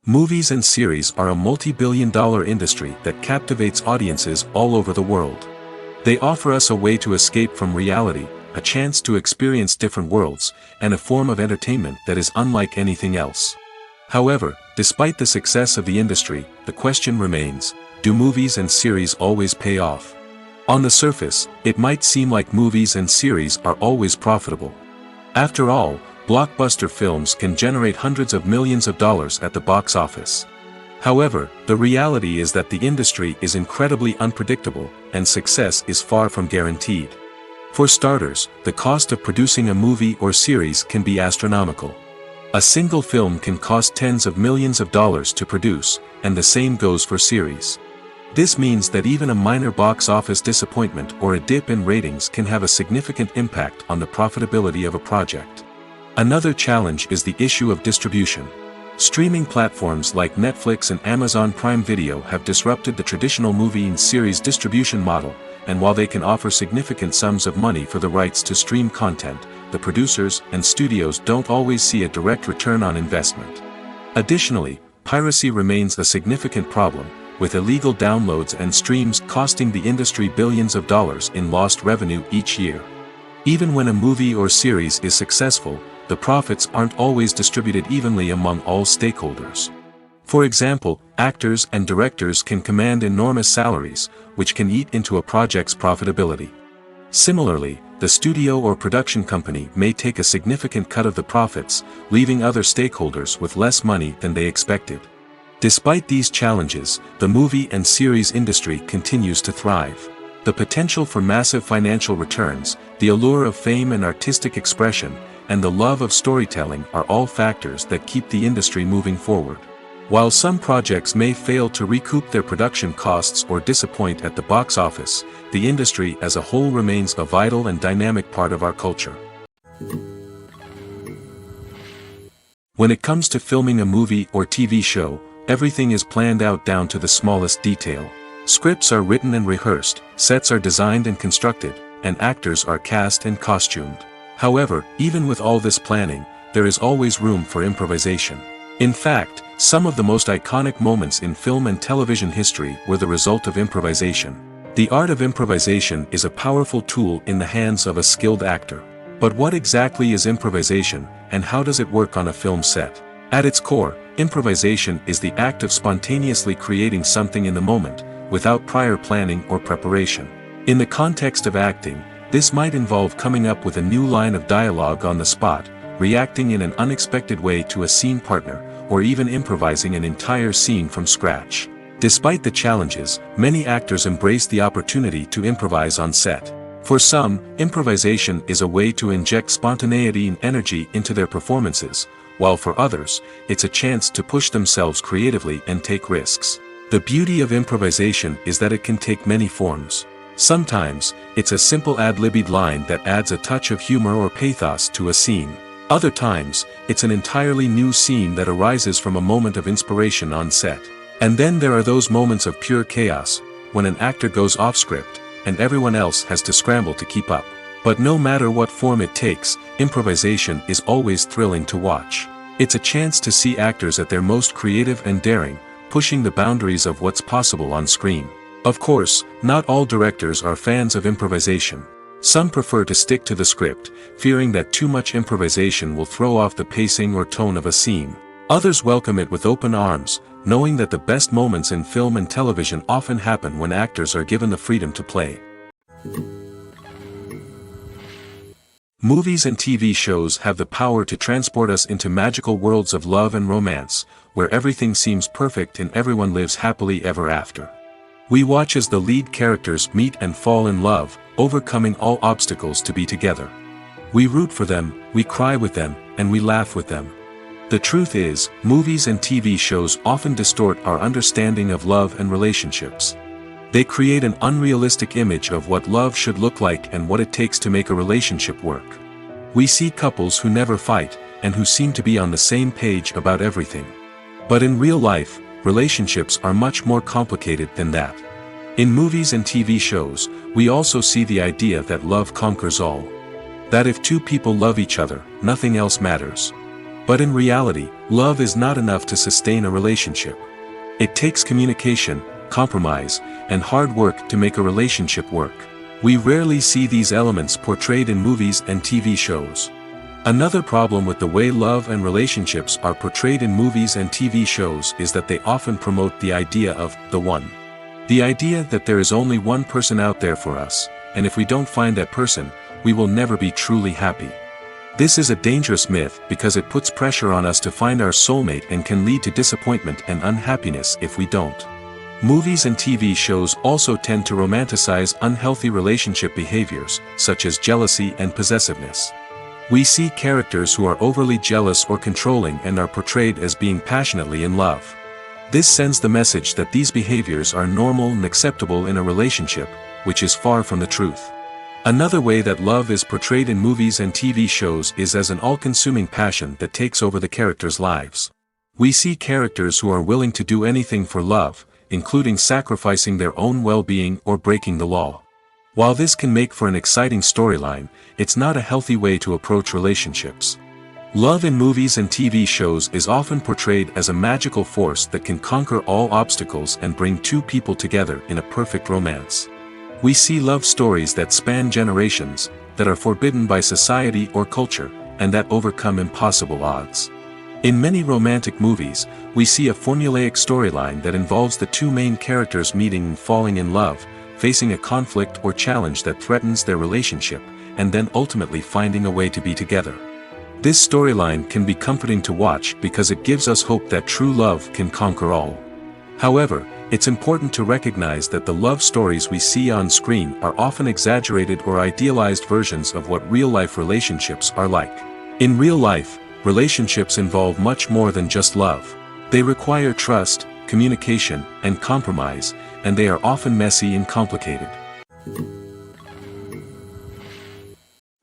Movies and series are a multi-billion-dollar industry that captivates audiences all over the world. They offer us a way to escape from reality, a chance to experience different worlds, and a form of entertainment that is unlike anything else. However, despite the success of the industry, the question remains, do movies and series always pay off? On the surface, it might seem like movies and series are always profitable. After all, blockbuster films can generate hundreds of millions of dollars at the box office. However, the reality is that the industry is incredibly unpredictable, and success is far from guaranteed. For starters, the cost of producing a movie or series can be astronomical. A single film can cost tens of millions of dollars to produce, and the same goes for series. This means that even a minor box office disappointment or a dip in ratings can have a significant impact on the profitability of a project. Another challenge is the issue of distribution. Streaming platforms like Netflix and Amazon Prime Video have disrupted the traditional movie and series distribution model, and while they can offer significant sums of money for the rights to stream content, the producers and studios don't always see a direct return on investment. Additionally, piracy remains a significant problem, with illegal downloads and streams costing the industry billions of dollars in lost revenue each year. Even when a movie or series is successful, the profits aren't always distributed evenly among all stakeholders. For example, actors and directors can command enormous salaries, which can eat into a project's profitability. Similarly, the studio or production company may take a significant cut of the profits, leaving other stakeholders with less money than they expected. Despite these challenges, the movie and series industry continues to thrive. The potential for massive financial returns, the allure of fame and artistic expression, and the love of storytelling are all factors that keep the industry moving forward. While some projects may fail to recoup their production costs or disappoint at the box office, the industry as a whole remains a vital and dynamic part of our culture. When it comes to filming a movie or TV show, everything is planned out down to the smallest detail. Scripts are written and rehearsed, sets are designed and constructed, and actors are cast and costumed. However, even with all this planning, there is always room for improvisation. In fact, some of the most iconic moments in film and television history were the result of improvisation. The art of improvisation is a powerful tool in the hands of a skilled actor. But what exactly is improvisation, and how does it work on a film set? At its core, improvisation is the act of spontaneously creating something in the moment, without prior planning or preparation. In the context of acting, this might involve coming up with a new line of dialogue on the spot, reacting in an unexpected way to a scene partner, or even improvising an entire scene from scratch. Despite the challenges, many actors embrace the opportunity to improvise on set. For some, improvisation is a way to inject spontaneity and energy into their performances, while for others, it's a chance to push themselves creatively and take risks. The beauty of improvisation is that it can take many forms. Sometimes, it's a simple ad-libbed line that adds a touch of humor or pathos to a scene. Other times, it's an entirely new scene that arises from a moment of inspiration on set. And then there are those moments of pure chaos, when an actor goes off script, and everyone else has to scramble to keep up. But no matter what form it takes, improvisation is always thrilling to watch. It's a chance to see actors at their most creative and daring, pushing the boundaries of what's possible on screen. Of course, not all directors are fans of improvisation. Some prefer to stick to the script, fearing that too much improvisation will throw off the pacing or tone of a scene. Others welcome it with open arms, knowing that the best moments in film and television often happen when actors are given the freedom to play. Movies and TV shows have the power to transport us into magical worlds of love and romance, where everything seems perfect and everyone lives happily ever after. We watch as the lead characters meet and fall in love, overcoming all obstacles to be together. We root for them, we cry with them, and we laugh with them. The truth is, movies and TV shows often distort our understanding of love and relationships. They create an unrealistic image of what love should look like and what it takes to make a relationship work. We see couples who never fight, and who seem to be on the same page about everything. But in real life, relationships are much more complicated than that. In movies and TV shows, we also see the idea that love conquers all. That if two people love each other, nothing else matters. But in reality, love is not enough to sustain a relationship. It takes communication, compromise, and hard work to make a relationship work. We rarely see these elements portrayed in movies and TV shows. Another problem with the way love and relationships are portrayed in movies and TV shows is that they often promote the idea of the one. The idea that there is only one person out there for us, and if we don't find that person, we will never be truly happy. This is a dangerous myth because it puts pressure on us to find our soulmate and can lead to disappointment and unhappiness if we don't. Movies and TV shows also tend to romanticize unhealthy relationship behaviors, such as jealousy and possessiveness. We see characters who are overly jealous or controlling and are portrayed as being passionately in love. This sends the message that these behaviors are normal and acceptable in a relationship, which is far from the truth. Another way that love is portrayed in movies and TV shows is as an all-consuming passion that takes over the characters' lives. We see characters who are willing to do anything for love, including sacrificing their own well-being or breaking the law. While this can make for an exciting storyline, it's not a healthy way to approach relationships. Love in movies and TV shows is often portrayed as a magical force that can conquer all obstacles and bring two people together in a perfect romance. We see love stories that span generations, that are forbidden by society or culture, and that overcome impossible odds. In many romantic movies, we see a formulaic storyline that involves the two main characters meeting and falling in love, facing a conflict or challenge that threatens their relationship, and then ultimately finding a way to be together. This storyline can be comforting to watch because it gives us hope that true love can conquer all. However, it's important to recognize that the love stories we see on screen are often exaggerated or idealized versions of what real-life relationships are like. In real life, relationships involve much more than just love. They require trust, communication, and compromise, and they are often messy and complicated.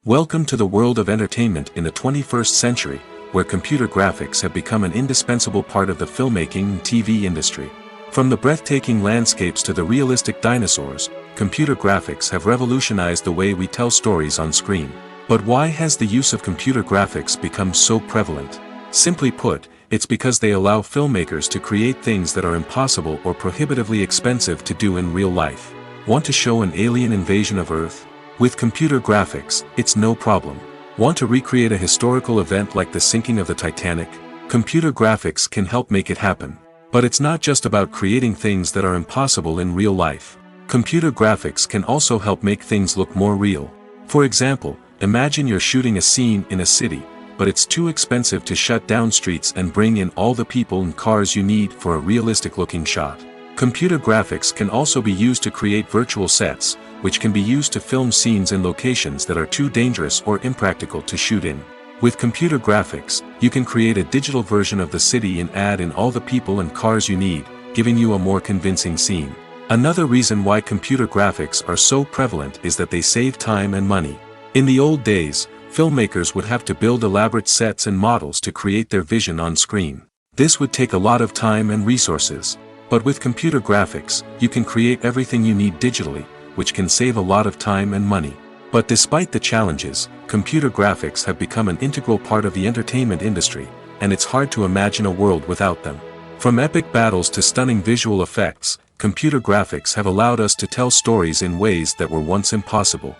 Welcome to the world of entertainment in the 21st century, where computer graphics have become an indispensable part of the filmmaking and TV industry. From the breathtaking landscapes to the realistic dinosaurs, computer graphics have revolutionized the way we tell stories on screen. But why has the use of computer graphics become so prevalent? Simply put, It's because they allow filmmakers to create things that are impossible or prohibitively expensive to do in real life. Want to show an alien invasion of Earth? With computer graphics, it's no problem. Want to recreate a historical event like the sinking of the Titanic? Computer graphics can help make it happen. But it's not just about creating things that are impossible in real life. Computer graphics can also help make things look more real. For example, imagine you're shooting a scene in a city, but it's too expensive to shut down streets and bring in all the people and cars you need for a realistic-looking shot. Computer graphics can also be used to create virtual sets, which can be used to film scenes in locations that are too dangerous or impractical to shoot in. With computer graphics, you can create a digital version of the city and add in all the people and cars you need, giving you a more convincing scene. Another reason why computer graphics are so prevalent is that they save time and money. In the old days, filmmakers would have to build elaborate sets and models to create their vision on screen. This would take a lot of time and resources. But with computer graphics, you can create everything you need digitally, which can save a lot of time and money. But despite the challenges, computer graphics have become an integral part of the entertainment industry, and it's hard to imagine a world without them. From epic battles to stunning visual effects, computer graphics have allowed us to tell stories in ways that were once impossible.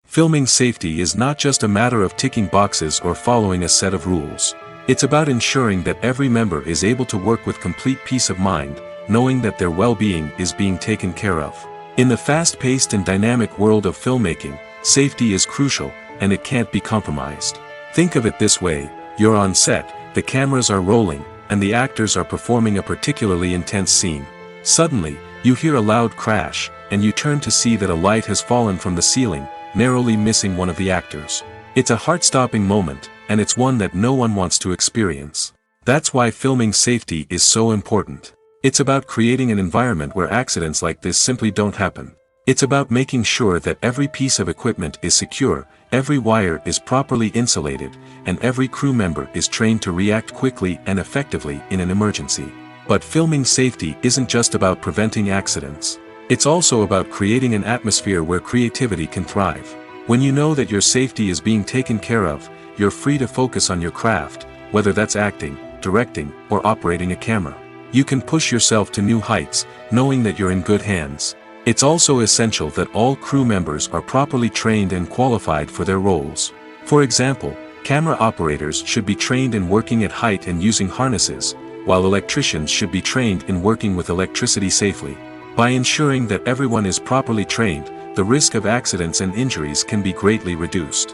Filming safety is not just a matter of ticking boxes or following a set of rules. It's about ensuring that every member is able to work with complete peace of mind, knowing that their well-being is being taken care of. In the fast-paced and dynamic world of filmmaking, safety is crucial, and it can't be compromised. Think of it this way: you're on set, the cameras are rolling, and the actors are performing a particularly intense scene. Suddenly, you hear a loud crash, and you turn to see that a light has fallen from the ceiling, narrowly missing one of the actors. It's a heart-stopping moment, and it's one that no one wants to experience. That's why filming safety is so important. It's about creating an environment where accidents like this simply don't happen. It's about making sure that every piece of equipment is secure, every wire is properly insulated, and every crew member is trained to react quickly and effectively in an emergency. But filming safety isn't just about preventing accidents. It's also about creating an atmosphere where creativity can thrive. When you know that your safety is being taken care of, you're free to focus on your craft, whether that's acting, directing, or operating a camera. You can push yourself to new heights, knowing that you're in good hands. It's also essential that all crew members are properly trained and qualified for their roles. For example, camera operators should be trained in working at height and using harnesses, while electricians should be trained in working with electricity safely. By ensuring that everyone is properly trained, the risk of accidents and injuries can be greatly reduced.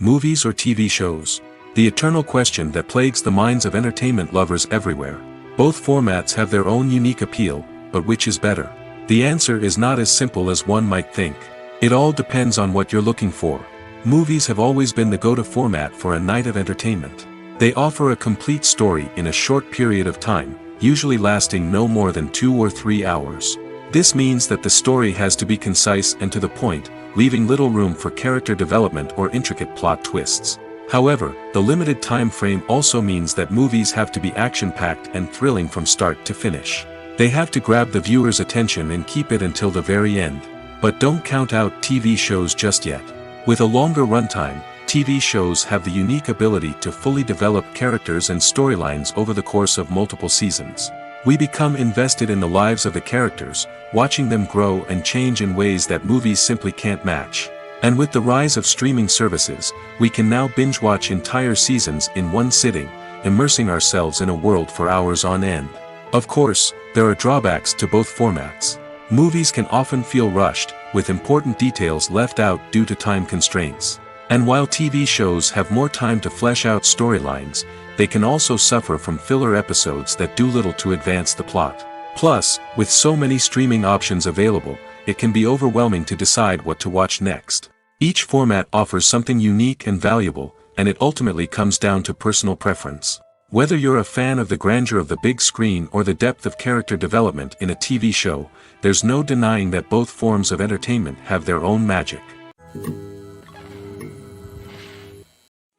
Movies or TV shows? The eternal question that plagues the minds of entertainment lovers everywhere. Both formats have their own unique appeal, but which is better? The answer is not as simple as one might think. It all depends on what you're looking for. Movies have always been the go-to format for a night of entertainment. They offer a complete story in a short period of time, usually lasting no more than 2 or 3 hours. This means that the story has to be concise and to the point, leaving little room for character development or intricate plot twists. However, the limited time frame also means that movies have to be action-packed and thrilling from start to finish. They have to grab the viewer's attention and keep it until the very end. But don't count out TV shows just yet. With a longer runtime, TV shows have the unique ability to fully develop characters and storylines over the course of multiple seasons. We become invested in the lives of the characters, watching them grow and change in ways that movies simply can't match. And with the rise of streaming services, we can now binge-watch entire seasons in one sitting, immersing ourselves in a world for hours on end. Of course, there are drawbacks to both formats. Movies can often feel rushed, with important details left out due to time constraints. And while TV shows have more time to flesh out storylines, they can also suffer from filler episodes that do little to advance the plot. Plus, with so many streaming options available, it can be overwhelming to decide what to watch next. Each format offers something unique and valuable, and it ultimately comes down to personal preference. Whether you're a fan of the grandeur of the big screen or the depth of character development in a TV show, there's no denying that both forms of entertainment have their own magic.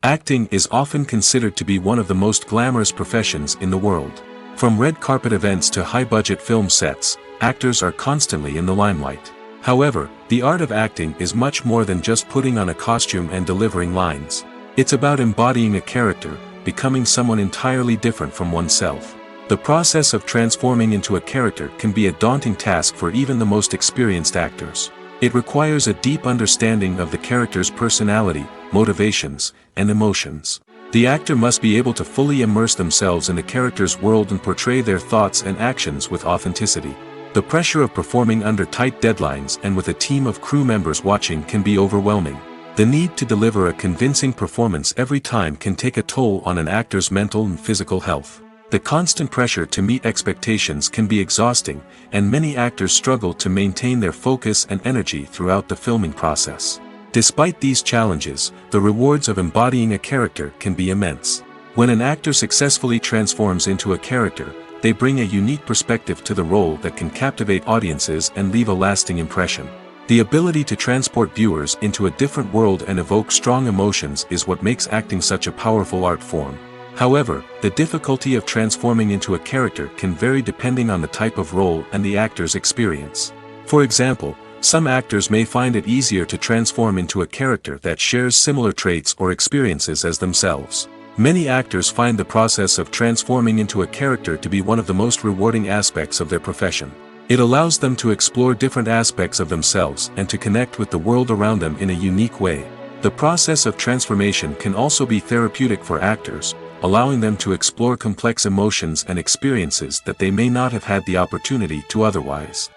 Acting is often considered to be one of the most glamorous professions in the world. From red carpet events to high-budget film sets, actors are constantly in the limelight. However, the art of acting is much more than just putting on a costume and delivering lines. It's about embodying a character, becoming someone entirely different from oneself. The process of transforming into a character can be a daunting task for even the most experienced actors. It requires a deep understanding of the character's personality, motivations, and emotions. The actor must be able to fully immerse themselves in the character's world and portray their thoughts and actions with authenticity. The pressure of performing under tight deadlines and with a team of crew members watching can be overwhelming. The need to deliver a convincing performance every time can take a toll on an actor's mental and physical health. The constant pressure to meet expectations can be exhausting, and many actors struggle to maintain their focus and energy throughout the filming process. Despite these challenges, the rewards of embodying a character can be immense. When an actor successfully transforms into a character, they bring a unique perspective to the role that can captivate audiences and leave a lasting impression. The ability to transport viewers into a different world and evoke strong emotions is what makes acting such a powerful art form. However, the difficulty of transforming into a character can vary depending on the type of role and the actor's experience. For example, some actors may find it easier to transform into a character that shares similar traits or experiences as themselves. Many actors find the process of transforming into a character to be one of the most rewarding aspects of their profession. It allows them to explore different aspects of themselves and to connect with the world around them in a unique way. The process of transformation can also be therapeutic for actors, allowing them to explore complex emotions and experiences that they may not have had the opportunity to otherwise.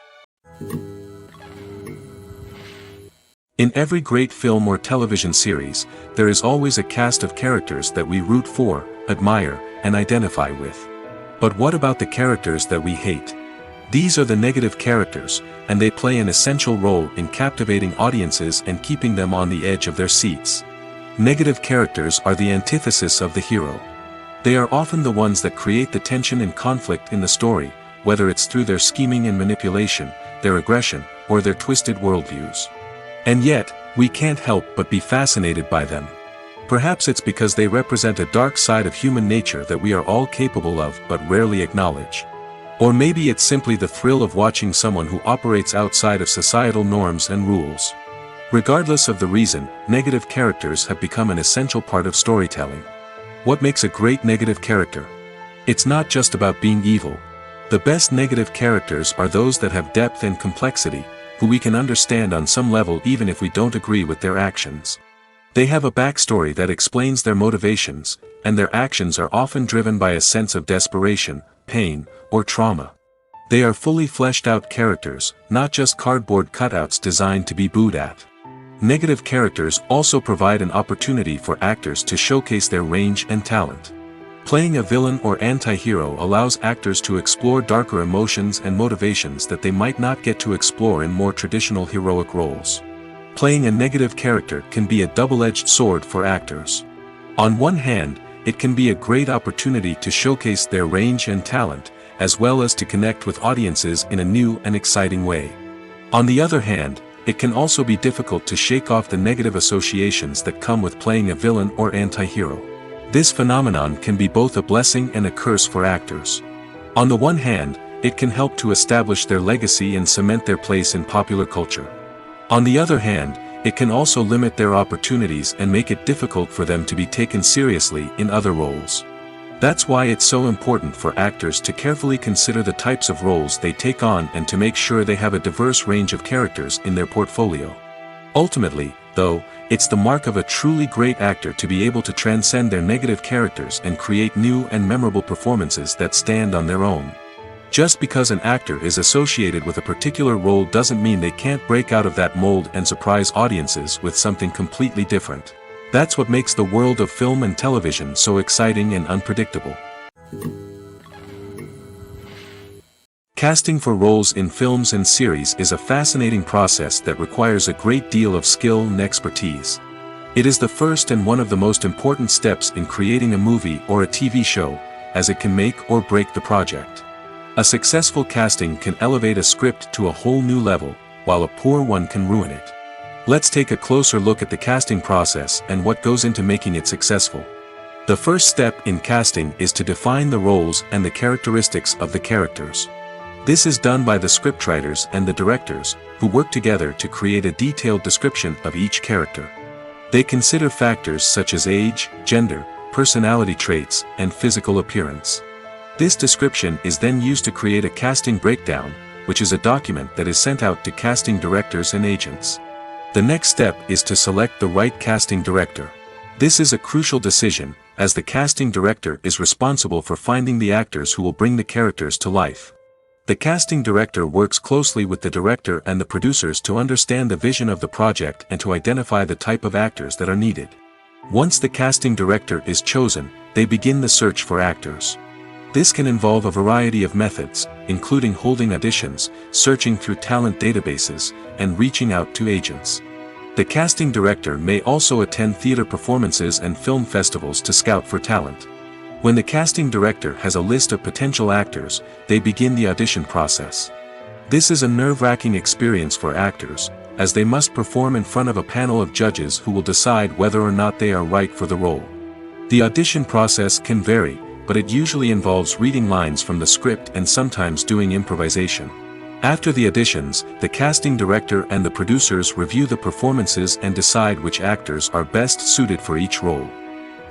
In every great film or television series, there is always a cast of characters that we root for, admire, and identify with. But what about the characters that we hate? These are the negative characters, and they play an essential role in captivating audiences and keeping them on the edge of their seats. Negative characters are the antithesis of the hero. They are often the ones that create the tension and conflict in the story, whether it's through their scheming and manipulation, their aggression, or their twisted worldviews. And yet, we can't help but be fascinated by them. Perhaps it's because they represent a dark side of human nature that we are all capable of but rarely acknowledge. Or maybe it's simply the thrill of watching someone who operates outside of societal norms and rules. Regardless of the reason, negative characters have become an essential part of storytelling. What makes a great negative character? It's not just about being evil. The best negative characters are those that have depth and complexity, who we can understand on some level even if we don't agree with their actions. They have a backstory that explains their motivations, and their actions are often driven by a sense of desperation, pain, or trauma. They are fully fleshed out characters, not just cardboard cutouts designed to be booed at. Negative characters also provide an opportunity for actors to showcase their range and talent. Playing a villain or anti-hero allows actors to explore darker emotions and motivations that they might not get to explore in more traditional heroic roles. Playing a negative character can be a double-edged sword for actors. On one hand, it can be a great opportunity to showcase their range and talent, as well as to connect with audiences in a new and exciting way. On the other hand, it can also be difficult to shake off the negative associations that come with playing a villain or anti-hero. This phenomenon can be both a blessing and a curse for actors. On the one hand, it can help to establish their legacy and cement their place in popular culture. On the other hand, it can also limit their opportunities and make it difficult for them to be taken seriously in other roles. That's why it's so important for actors to carefully consider the types of roles they take on and to make sure they have a diverse range of characters in their portfolio. Ultimately, though, it's the mark of a truly great actor to be able to transcend their negative characters and create new and memorable performances that stand on their own. Just because an actor is associated with a particular role doesn't mean they can't break out of that mold and surprise audiences with something completely different. That's what makes the world of film and television so exciting and unpredictable. Casting for roles in films and series is a fascinating process that requires a great deal of skill and expertise. It is the first and one of the most important steps in creating a movie or a TV show, as it can make or break the project. A successful casting can elevate a script to a whole new level, while a poor one can ruin it. Let's take a closer look at the casting process and what goes into making it successful. The first step in casting is to define the roles and the characteristics of the characters. This is done by the scriptwriters and the directors, who work together to create a detailed description of each character. They consider factors such as age, gender, personality traits, and physical appearance. This description is then used to create a casting breakdown, which is a document that is sent out to casting directors and agents. The next step is to select the right casting director. This is a crucial decision, as the casting director is responsible for finding the actors who will bring the characters to life. The casting director works closely with the director and the producers to understand the vision of the project and to identify the type of actors that are needed. Once the casting director is chosen, they begin the search for actors. This can involve a variety of methods, including holding auditions, searching through talent databases, and reaching out to agents. The casting director may also attend theater performances and film festivals to scout for talent. When the casting director has a list of potential actors, they begin the audition process. This is a nerve-wracking experience for actors, as they must perform in front of a panel of judges who will decide whether or not they are right for the role. The audition process can vary, but it usually involves reading lines from the script and sometimes doing improvisation. After the auditions, the casting director and the producers review the performances and decide which actors are best suited for each role.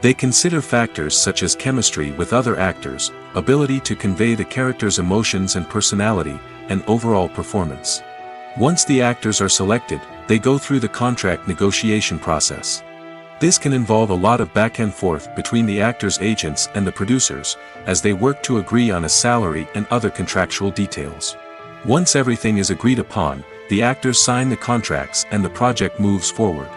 They consider factors such as chemistry with other actors, ability to convey the character's emotions and personality, and overall performance. Once the actors are selected, they go through the contract negotiation process. This can involve a lot of back and forth between the actors' agents and the producers, as they work to agree on a salary and other contractual details. Once everything is agreed upon, the actors sign the contracts and the project moves forward.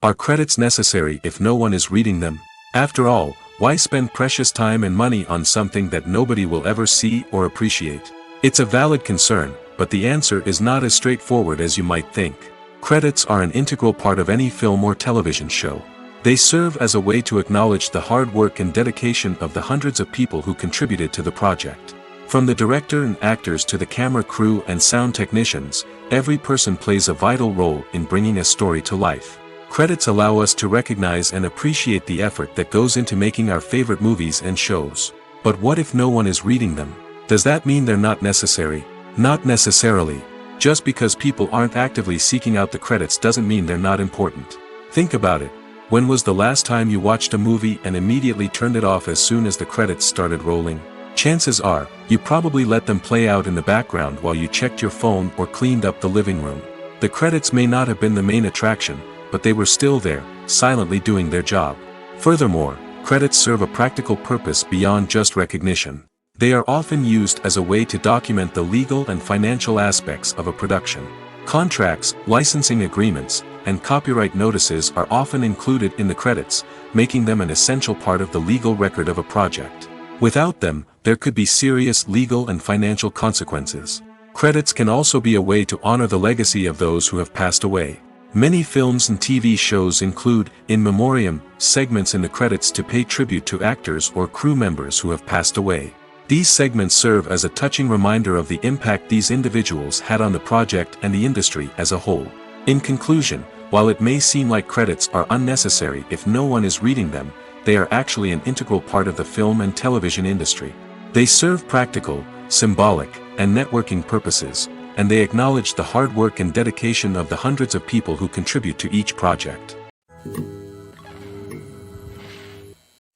Are credits necessary if no one is reading them? After all, why spend precious time and money on something that nobody will ever see or appreciate? It's a valid concern, but the answer is not as straightforward as you might think. Credits are an integral part of any film or television show. They serve as a way to acknowledge the hard work and dedication of the hundreds of people who contributed to the project. From the director and actors to the camera crew and sound technicians, every person plays a vital role in bringing a story to life. Credits allow us to recognize and appreciate the effort that goes into making our favorite movies and shows. But what if no one is reading them? Does that mean they're not necessary? Not necessarily. Just because people aren't actively seeking out the credits doesn't mean they're not important. Think about it. When was the last time you watched a movie and immediately turned it off as soon as the credits started rolling? Chances are, you probably let them play out in the background while you checked your phone or cleaned up the living room. The credits may not have been the main attraction, but they were still there, silently doing their job. Furthermore, credits serve a practical purpose beyond just recognition. They are often used as a way to document the legal and financial aspects of a production. Contracts, licensing agreements, and copyright notices are often included in the credits, making them an essential part of the legal record of a project. Without them, there could be serious legal and financial consequences. Credits can also be a way to honor the legacy of those who have passed away. Many films and TV shows include, in memoriam, segments in the credits to pay tribute to actors or crew members who have passed away. These segments serve as a touching reminder of the impact these individuals had on the project and the industry as a whole. In conclusion, while it may seem like credits are unnecessary if no one is reading them, they are actually an integral part of the film and television industry. They serve practical, symbolic, and networking purposes, and they acknowledge the hard work and dedication of the hundreds of people who contribute to each project.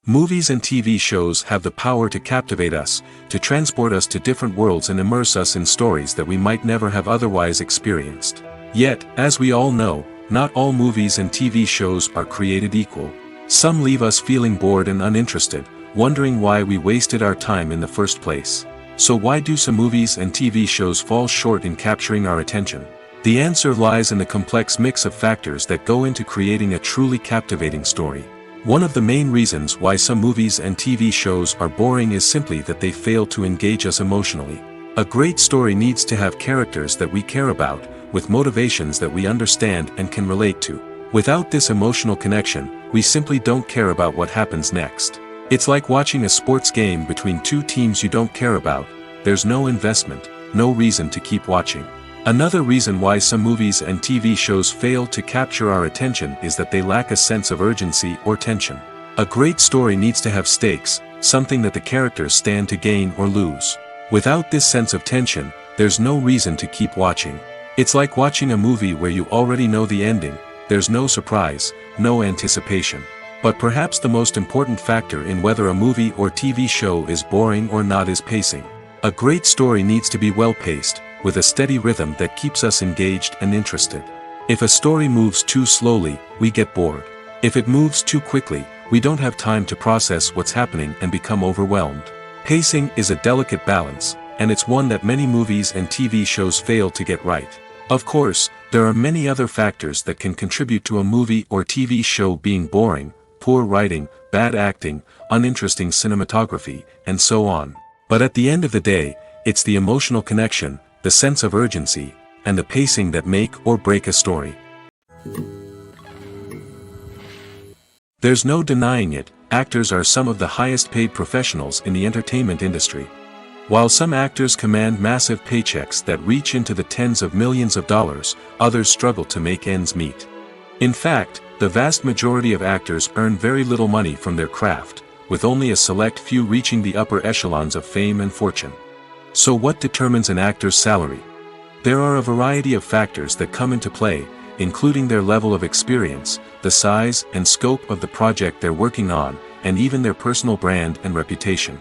Movies and TV shows have the power to captivate us, to transport us to different worlds and immerse us in stories that we might never have otherwise experienced. Yet, as we all know, not all movies and TV shows are created equal. Some leave us feeling bored and uninterested, wondering why we wasted our time in the first place. So why do some movies and TV shows fall short in capturing our attention? The answer lies in the complex mix of factors that go into creating a truly captivating story. One of the main reasons why some movies and TV shows are boring is simply that they fail to engage us emotionally. A great story needs to have characters that we care about, with motivations that we understand and can relate to. Without this emotional connection, we simply don't care about what happens next. It's like watching a sports game between two teams you don't care about. There's no investment, no reason to keep watching. Another reason why some movies and TV shows fail to capture our attention is that they lack a sense of urgency or tension. A great story needs to have stakes, something that the characters stand to gain or lose. Without this sense of tension, there's no reason to keep watching. It's like watching a movie where you already know the ending, there's no surprise, no anticipation. But perhaps the most important factor in whether a movie or TV show is boring or not is pacing. A great story needs to be well-paced, with a steady rhythm that keeps us engaged and interested. If a story moves too slowly, we get bored. If it moves too quickly, we don't have time to process what's happening and become overwhelmed. Pacing is a delicate balance, and it's one that many movies and TV shows fail to get right. Of course, there are many other factors that can contribute to a movie or TV show being boring: poor writing, bad acting, uninteresting cinematography, and so on. But at the end of the day, it's the emotional connection, the sense of urgency, and the pacing that make or break a story. There's no denying it, actors are some of the highest paid professionals in the entertainment industry. While some actors command massive paychecks that reach into the tens of millions of dollars, others struggle to make ends meet. In fact, the vast majority of actors earn very little money from their craft, with only a select few reaching the upper echelons of fame and fortune. So what determines an actor's salary? There are a variety of factors that come into play, including their level of experience, the size and scope of the project they're working on, and even their personal brand and reputation.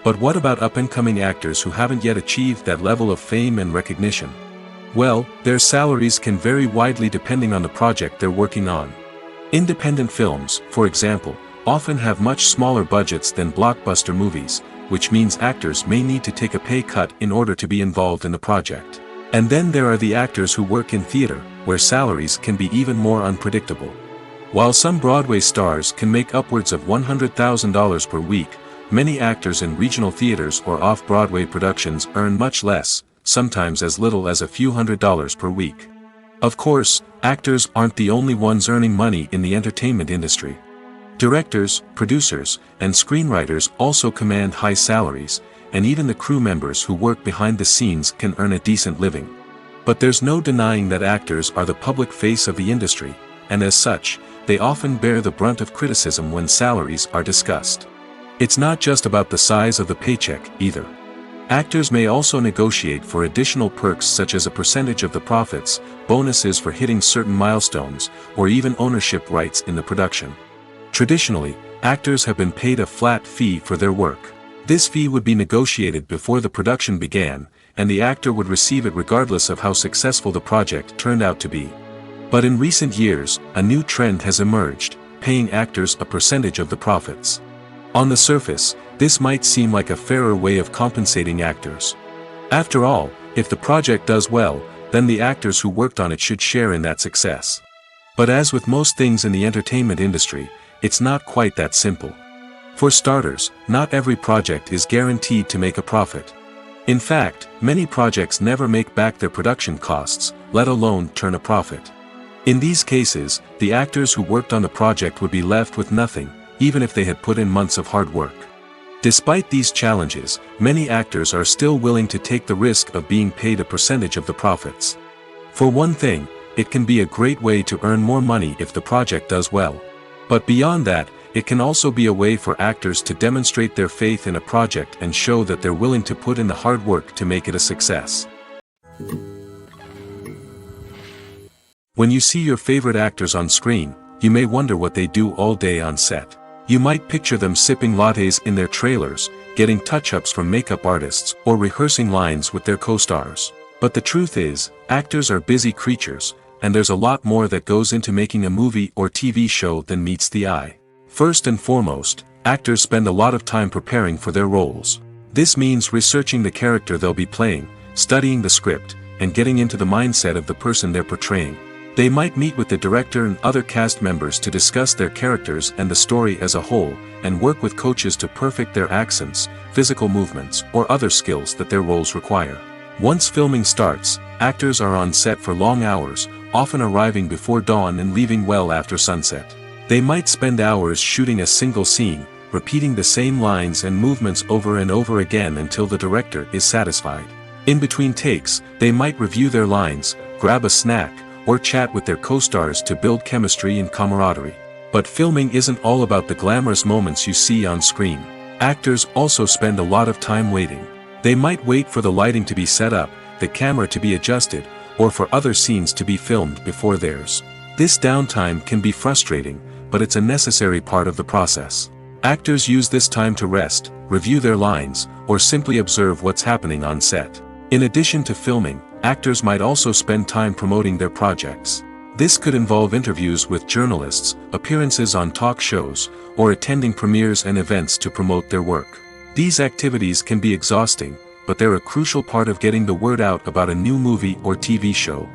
But what about up-and-coming actors who haven't yet achieved that level of fame and recognition? Well, their salaries can vary widely depending on the project they're working on. Independent films, for example, often have much smaller budgets than blockbuster movies, which means actors may need to take a pay cut in order to be involved in the project. And then there are the actors who work in theater, where salaries can be even more unpredictable. While some Broadway stars can make upwards of $100,000 per week, many actors in regional theaters or off-Broadway productions earn much less, sometimes as little as a few $100s per week. Of course, actors aren't the only ones earning money in the entertainment industry. Directors, producers, and screenwriters also command high salaries, and even the crew members who work behind the scenes can earn a decent living. But there's no denying that actors are the public face of the industry, and as such, they often bear the brunt of criticism when salaries are discussed. It's not just about the size of the paycheck, either. Actors may also negotiate for additional perks such as a percentage of the profits, bonuses for hitting certain milestones, or even ownership rights in the production. Traditionally, actors have been paid a flat fee for their work. This fee would be negotiated before the production began, and the actor would receive it regardless of how successful the project turned out to be. But in recent years, a new trend has emerged, paying actors a percentage of the profits. On the surface, this might seem like a fairer way of compensating actors. After all, if the project does well, then the actors who worked on it should share in that success. But as with most things in the entertainment industry, it's not quite that simple. For starters, not every project is guaranteed to make a profit. In fact, many projects never make back their production costs, let alone turn a profit. In these cases, the actors who worked on the project would be left with nothing, even if they had put in months of hard work. Despite these challenges, many actors are still willing to take the risk of being paid a percentage of the profits. For one thing, it can be a great way to earn more money if the project does well. But beyond that, it can also be a way for actors to demonstrate their faith in a project and show that they're willing to put in the hard work to make it a success. When you see your favorite actors on screen, you may wonder what they do all day on set. You might picture them sipping lattes in their trailers, getting touch-ups from makeup artists, or rehearsing lines with their co-stars. But the truth is, actors are busy creatures, and there's a lot more that goes into making a movie or TV show than meets the eye. First and foremost, actors spend a lot of time preparing for their roles. This means researching the character they'll be playing, studying the script, and getting into the mindset of the person they're portraying. They might meet with the director and other cast members to discuss their characters and the story as a whole, and work with coaches to perfect their accents, physical movements, or other skills that their roles require. Once filming starts, actors are on set for long hours, often arriving before dawn and leaving well after sunset. They might spend hours shooting a single scene, repeating the same lines and movements over and over again until the director is satisfied. In between takes, they might review their lines, grab a snack, or chat with their co-stars to build chemistry and camaraderie. But filming isn't all about the glamorous moments you see on screen. Actors also spend a lot of time waiting. They might wait for the lighting to be set up, the camera to be adjusted, or for other scenes to be filmed before theirs. This downtime can be frustrating, but it's a necessary part of the process. Actors use this time to rest, review their lines, or simply observe what's happening on set. In addition to filming, actors might also spend time promoting their projects. This could involve interviews with journalists, appearances on talk shows, or attending premieres and events to promote their work. These activities can be exhausting, but they're a crucial part of getting the word out about a new movie or TV show.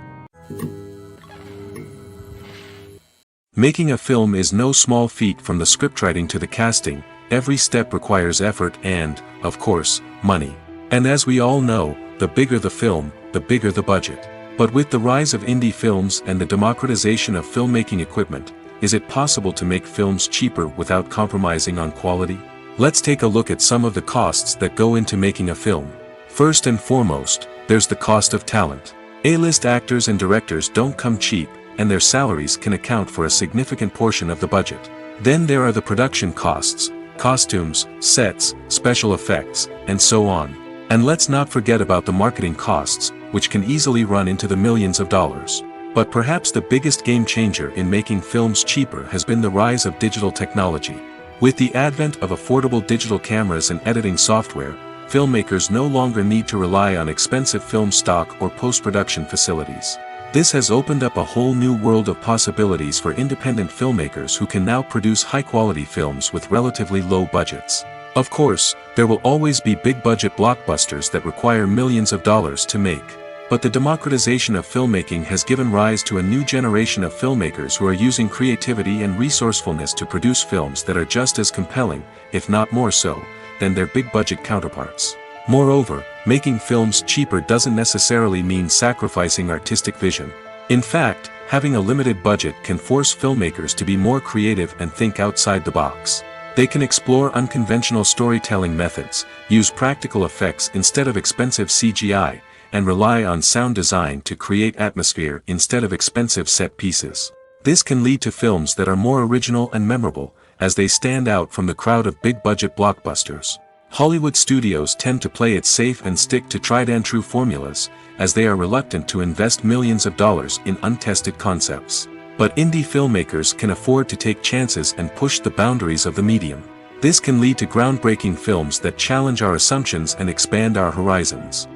Making a film is no small feat. From the scriptwriting to the casting. Every step requires effort and, of course, money. And as we all know, the bigger the film, the bigger the budget. But with the rise of indie films and the democratization of filmmaking equipment, is it possible to make films cheaper without compromising on quality? Let's take a look at some of the costs that go into making a film. First and foremost, there's the cost of talent. A-list actors and directors don't come cheap, and their salaries can account for a significant portion of the budget. Then there are the production costs, costumes, sets, special effects, and so on. And let's not forget about the marketing costs, which can easily run into the millions of dollars. But perhaps the biggest game changer in making films cheaper has been the rise of digital technology. With the advent of affordable digital cameras and editing software, filmmakers no longer need to rely on expensive film stock or post-production facilities. This has opened up a whole new world of possibilities for independent filmmakers who can now produce high-quality films with relatively low budgets. Of course, there will always be big-budget blockbusters that require millions of dollars to make. But the democratization of filmmaking has given rise to a new generation of filmmakers who are using creativity and resourcefulness to produce films that are just as compelling, if not more so, than their big-budget counterparts. Moreover, making films cheaper doesn't necessarily mean sacrificing artistic vision. In fact, having a limited budget can force filmmakers to be more creative and think outside the box. They can explore unconventional storytelling methods, use practical effects instead of expensive CGI, and rely on sound design to create atmosphere instead of expensive set pieces. This can lead to films that are more original and memorable, as they stand out from the crowd of big-budget blockbusters. Hollywood studios tend to play it safe and stick to tried-and-true formulas, as they are reluctant to invest millions of dollars in untested concepts. But indie filmmakers can afford to take chances and push the boundaries of the medium. This can lead to groundbreaking films that challenge our assumptions and expand our horizons.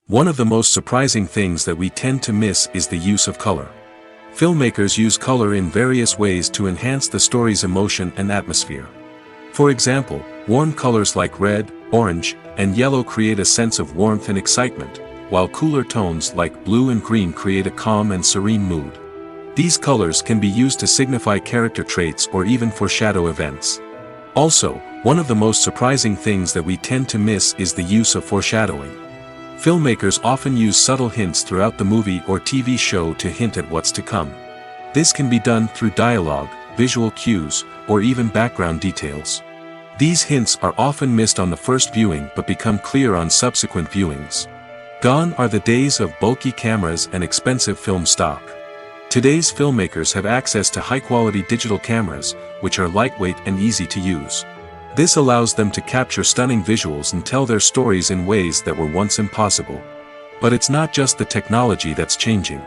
One of the most surprising things that we tend to miss is the use of color. Filmmakers use color in various ways to enhance the story's emotion and atmosphere. For example, warm colors like red, orange, and yellow create a sense of warmth and excitement, while cooler tones like blue and green create a calm and serene mood. These colors can be used to signify character traits or even foreshadow events. Also, one of the most surprising things that we tend to miss is the use of foreshadowing. Filmmakers often use subtle hints throughout the movie or TV show to hint at what's to come. This can be done through dialogue, visual cues, or even background details. These hints are often missed on the first viewing but become clear on subsequent viewings. Gone are the days of bulky cameras and expensive film stock. Today's filmmakers have access to high-quality digital cameras, which are lightweight and easy to use. This allows them to capture stunning visuals and tell their stories in ways that were once impossible. But it's not just the technology that's changing.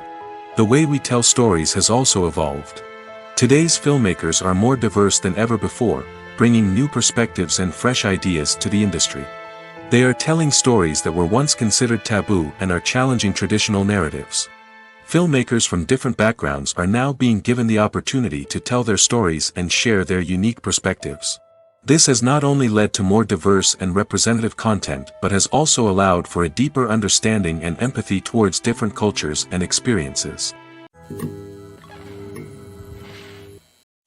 The way we tell stories has also evolved. Today's filmmakers are more diverse than ever before, bringing new perspectives and fresh ideas to the industry. They are telling stories that were once considered taboo and are challenging traditional narratives. Filmmakers from different backgrounds are now being given the opportunity to tell their stories and share their unique perspectives. This has not only led to more diverse and representative content but has also allowed for a deeper understanding and empathy towards different cultures and experiences.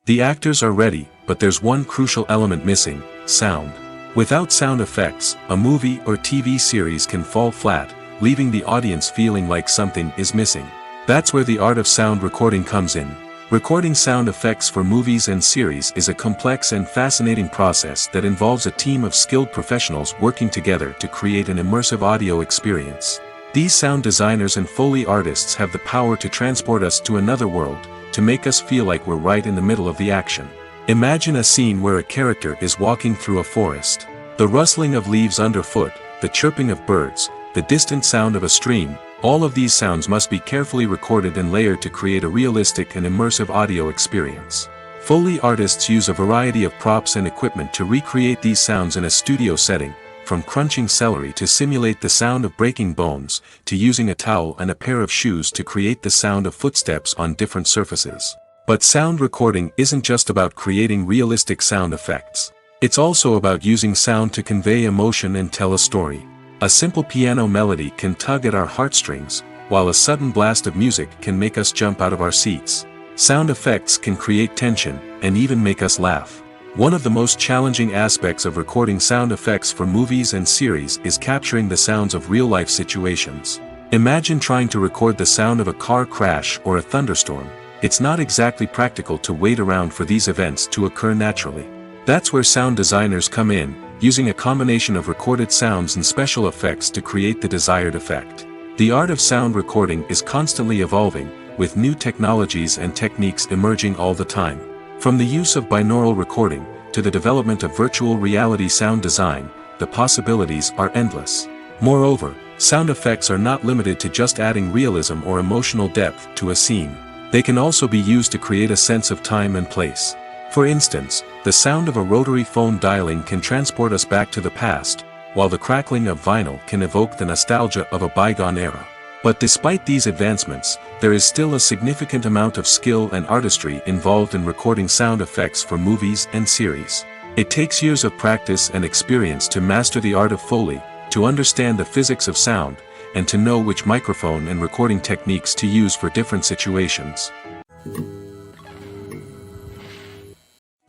The actors are ready, but there's one crucial element missing: sound. Without sound effects, a movie or TV series can fall flat, leaving the audience feeling like something is missing. That's where the art of sound recording comes in. Recording sound effects for movies and series is a complex and fascinating process that involves a team of skilled professionals working together to create an immersive audio experience. These sound designers and Foley artists have the power to transport us to another world, to make us feel like we're right in the middle of the action. Imagine a scene where a character is walking through a forest. The rustling of leaves underfoot, the chirping of birds, the distant sound of a stream, all of these sounds must be carefully recorded and layered to create a realistic and immersive audio experience. Foley artists use a variety of props and equipment to recreate these sounds in a studio setting, from crunching celery to simulate the sound of breaking bones, to using a towel and a pair of shoes to create the sound of footsteps on different surfaces. But sound recording isn't just about creating realistic sound effects. It's also about using sound to convey emotion and tell a story. A simple piano melody can tug at our heartstrings, while a sudden blast of music can make us jump out of our seats. Sound effects can create tension, and even make us laugh. One of the most challenging aspects of recording sound effects for movies and series is capturing the sounds of real-life situations. Imagine trying to record the sound of a car crash or a thunderstorm. It's not exactly practical to wait around for these events to occur naturally. That's where sound designers come in, using a combination of recorded sounds and special effects to create the desired effect. The art of sound recording is constantly evolving, with new technologies and techniques emerging all the time. From the use of binaural recording, to the development of virtual reality sound design, the possibilities are endless. Moreover, sound effects are not limited to just adding realism or emotional depth to a scene. They can also be used to create a sense of time and place. For instance, the sound of a rotary phone dialing can transport us back to the past, while the crackling of vinyl can evoke the nostalgia of a bygone era. But despite these advancements, there is still a significant amount of skill and artistry involved in recording sound effects for movies and series. It takes years of practice and experience to master the art of Foley, to understand the physics of sound, and to know which microphone and recording techniques to use for different situations.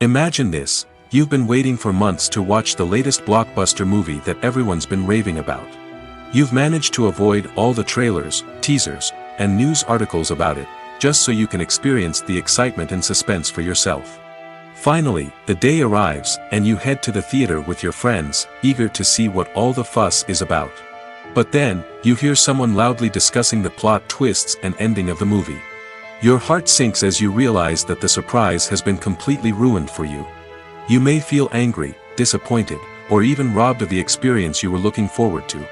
Imagine this: you've been waiting for months to watch the latest blockbuster movie that everyone's been raving about. You've managed to avoid all the trailers, teasers, and news articles about it, just so you can experience the excitement and suspense for yourself. Finally, the day arrives, and you head to the theater with your friends, eager to see what all the fuss is about. But then, you hear someone loudly discussing the plot twists and ending of the movie. Your heart sinks as you realize that the surprise has been completely ruined for you. You may feel angry, disappointed, or even robbed of the experience you were looking forward to.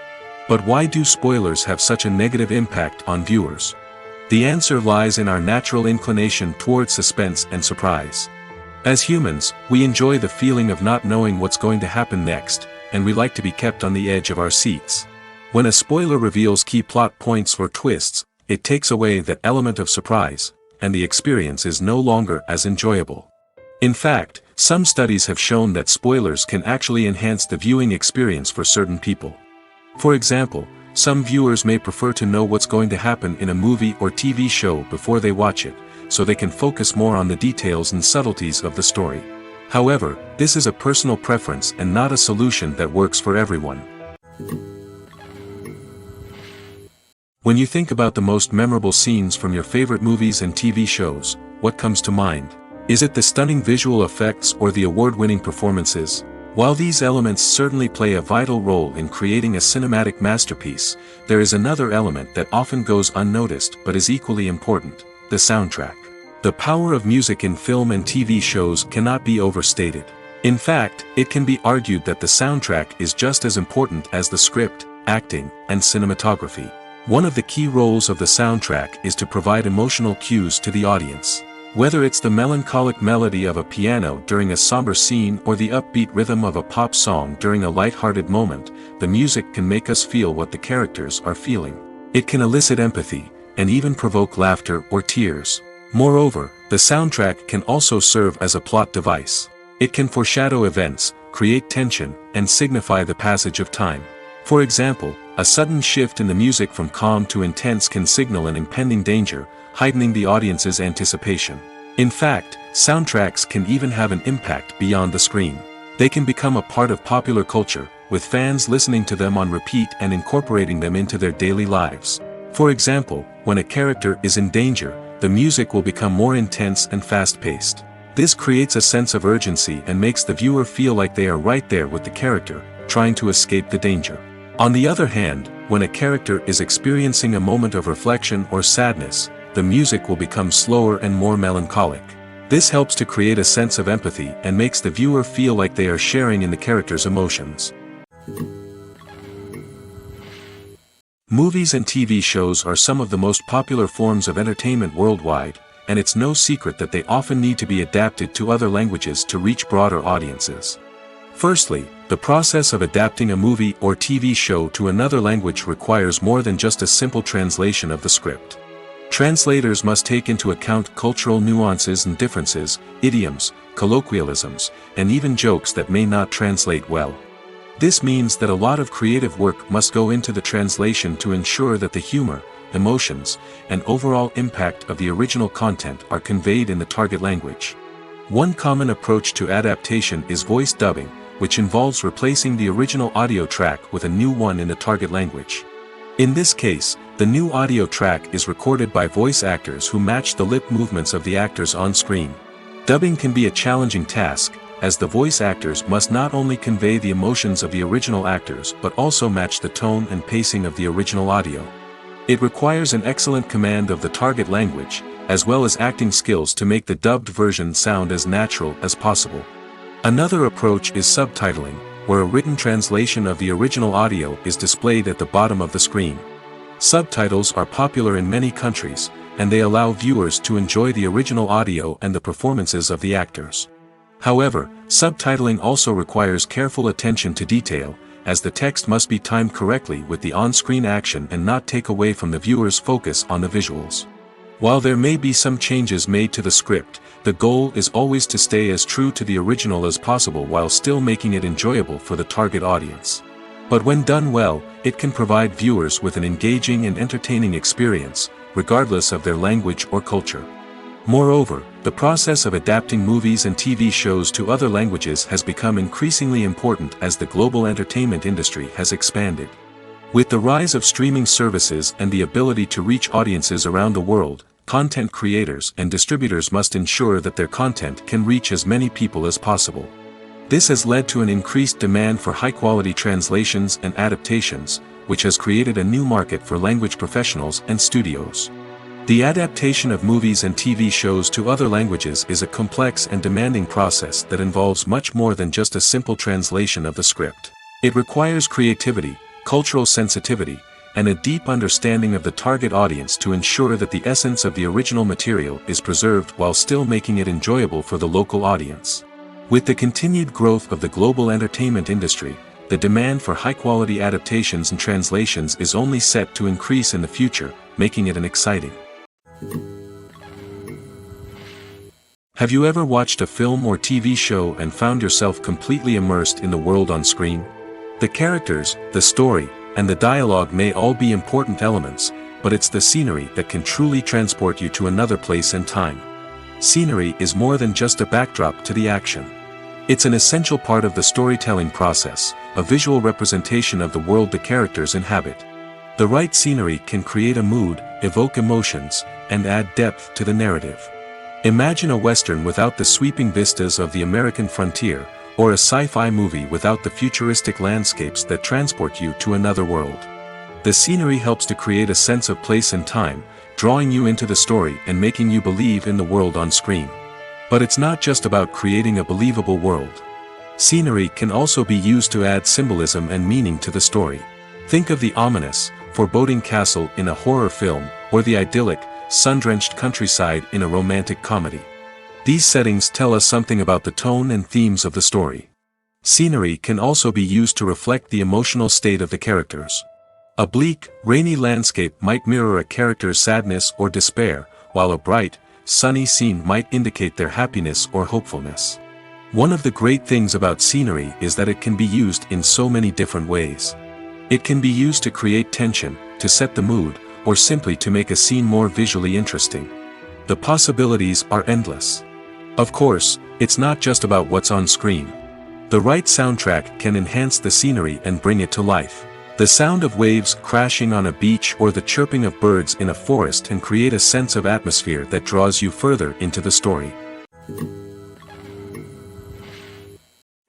But why do spoilers have such a negative impact on viewers? The answer lies in our natural inclination toward suspense and surprise. As humans, we enjoy the feeling of not knowing what's going to happen next, and we like to be kept on the edge of our seats. When a spoiler reveals key plot points or twists, it takes away that element of surprise, and the experience is no longer as enjoyable. In fact, some studies have shown that spoilers can actually enhance the viewing experience for certain people. For example, some viewers may prefer to know what's going to happen in a movie or TV show before they watch it, so they can focus more on the details and subtleties of the story. However, this is a personal preference and not a solution that works for everyone. When you think about the most memorable scenes from your favorite movies and TV shows, what comes to mind? Is it the stunning visual effects or the award-winning performances? While these elements certainly play a vital role in creating a cinematic masterpiece, there is another element that often goes unnoticed but is equally important: the soundtrack. The power of music in film and TV shows cannot be overstated. In fact, it can be argued that the soundtrack is just as important as the script, acting, and cinematography. One of the key roles of the soundtrack is to provide emotional cues to the audience. Whether it's the melancholic melody of a piano during a somber scene or the upbeat rhythm of a pop song during a light-hearted moment, the music can make us feel what the characters are feeling. It can elicit empathy, and even provoke laughter or tears. Moreover, the soundtrack can also serve as a plot device. It can foreshadow events, create tension, and signify the passage of time. For example, a sudden shift in the music from calm to intense can signal an impending danger, heightening the audience's anticipation. In fact, soundtracks can even have an impact beyond the screen. They can become a part of popular culture, with fans listening to them on repeat and incorporating them into their daily lives. For example, when a character is in danger, the music will become more intense and fast-paced. This creates a sense of urgency and makes the viewer feel like they are right there with the character, trying to escape the danger. On the other hand, when a character is experiencing a moment of reflection or sadness, the music will become slower and more melancholic. This helps to create a sense of empathy and makes the viewer feel like they are sharing in the character's emotions. Movies and TV shows are some of the most popular forms of entertainment worldwide, and it's no secret that they often need to be adapted to other languages to reach broader audiences. Firstly, the process of adapting a movie or TV show to another language requires more than just a simple translation of the script. Translators must take into account cultural nuances and differences, idioms, colloquialisms, and even jokes that may not translate well. This means that a lot of creative work must go into the translation to ensure that the humor, emotions, and overall impact of the original content are conveyed in the target language. One common approach to adaptation is voice dubbing, which involves replacing the original audio track with a new one in the target language. In this case, the new audio track is recorded by voice actors who match the lip movements of the actors on screen. Dubbing can be a challenging task, as the voice actors must not only convey the emotions of the original actors but also match the tone and pacing of the original audio. It requires an excellent command of the target language, as well as acting skills to make the dubbed version sound as natural as possible. Another approach is subtitling, where a written translation of the original audio is displayed at the bottom of the screen. Subtitles are popular in many countries, and they allow viewers to enjoy the original audio and the performances of the actors. However, subtitling also requires careful attention to detail, as the text must be timed correctly with the on-screen action and not take away from the viewer's focus on the visuals. While there may be some changes made to the script, the goal is always to stay as true to the original as possible while still making it enjoyable for the target audience. But when done well, it can provide viewers with an engaging and entertaining experience, regardless of their language or culture. Moreover, the process of adapting movies and TV shows to other languages has become increasingly important as the global entertainment industry has expanded. With the rise of streaming services and the ability to reach audiences around the world, content creators and distributors must ensure that their content can reach as many people as possible. This has led to an increased demand for high-quality translations and adaptations, which has created a new market for language professionals and studios. The adaptation of movies and TV shows to other languages is a complex and demanding process that involves much more than just a simple translation of the script. It requires creativity, cultural sensitivity, and a deep understanding of the target audience to ensure that the essence of the original material is preserved while still making it enjoyable for the local audience. With the continued growth of the global entertainment industry, the demand for high-quality adaptations and translations is only set to increase in the future, making it an exciting. Have you ever watched a film or TV show and found yourself completely immersed in the world on screen? The characters, the story, and the dialogue may all be important elements, but it's the scenery that can truly transport you to another place and time. Scenery is more than just a backdrop to the action. It's an essential part of the storytelling process, a visual representation of the world the characters inhabit. The right scenery can create a mood, evoke emotions, and add depth to the narrative. Imagine a Western without the sweeping vistas of the American frontier, or a sci-fi movie without the futuristic landscapes that transport you to another world. The scenery helps to create a sense of place and time, drawing you into the story and making you believe in the world on screen. But it's not just about creating a believable world. Scenery can also be used to add symbolism and meaning to the story. Think of the ominous, foreboding castle in a horror film, or the idyllic, sun-drenched countryside in a romantic comedy. These settings tell us something about the tone and themes of the story. Scenery can also be used to reflect the emotional state of the characters. A bleak, rainy landscape might mirror a character's sadness or despair, while a bright, sunny scene might indicate their happiness or hopefulness. One of the great things about scenery is that it can be used in so many different ways. It can be used to create tension, to set the mood, or simply to make a scene more visually interesting. The possibilities are endless. Of course, it's not just about what's on screen. The right soundtrack can enhance the scenery and bring it to life. The sound of waves crashing on a beach or the chirping of birds in a forest can create a sense of atmosphere that draws you further into the story.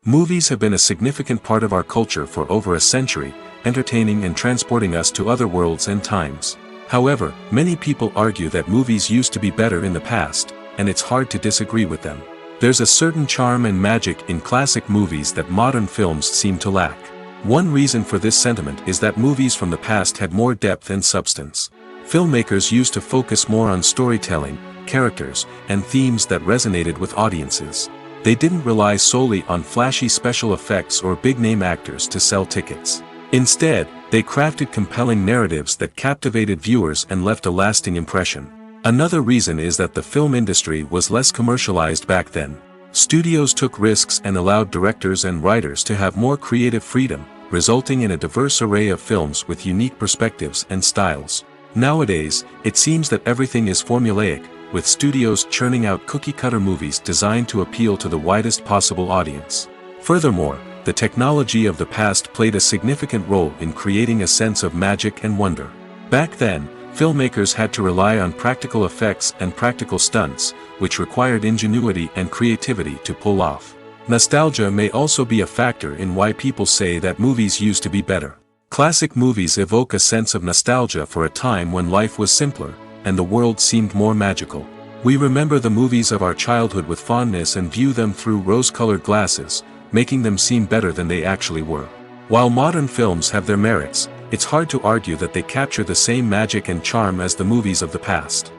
Movies have been a significant part of our culture for over a century, entertaining and transporting us to other worlds and times. However, many people argue that movies used to be better in the past, and it's hard to disagree with them. There's a certain charm and magic in classic movies that modern films seem to lack. One reason for this sentiment is that movies from the past had more depth and substance. Filmmakers used to focus more on storytelling, characters, and themes that resonated with audiences. They didn't rely solely on flashy special effects or big-name actors to sell tickets. Instead, they crafted compelling narratives that captivated viewers and left a lasting impression. Another reason is that the film industry was less commercialized back then. Studios took risks and allowed directors and writers to have more creative freedom, resulting in a diverse array of films with unique perspectives and styles. Nowadays, it seems that everything is formulaic, with studios churning out cookie-cutter movies designed to appeal to the widest possible audience. Furthermore, the technology of the past played a significant role in creating a sense of magic and wonder. Back then, filmmakers had to rely on practical effects and practical stunts, which required ingenuity and creativity to pull off. Nostalgia may also be a factor in why people say that movies used to be better. Classic movies evoke a sense of nostalgia for a time when life was simpler, and the world seemed more magical. We remember the movies of our childhood with fondness and view them through rose-colored glasses, making them seem better than they actually were. While modern films have their merits, it's hard to argue that they capture the same magic and charm as the movies of the past.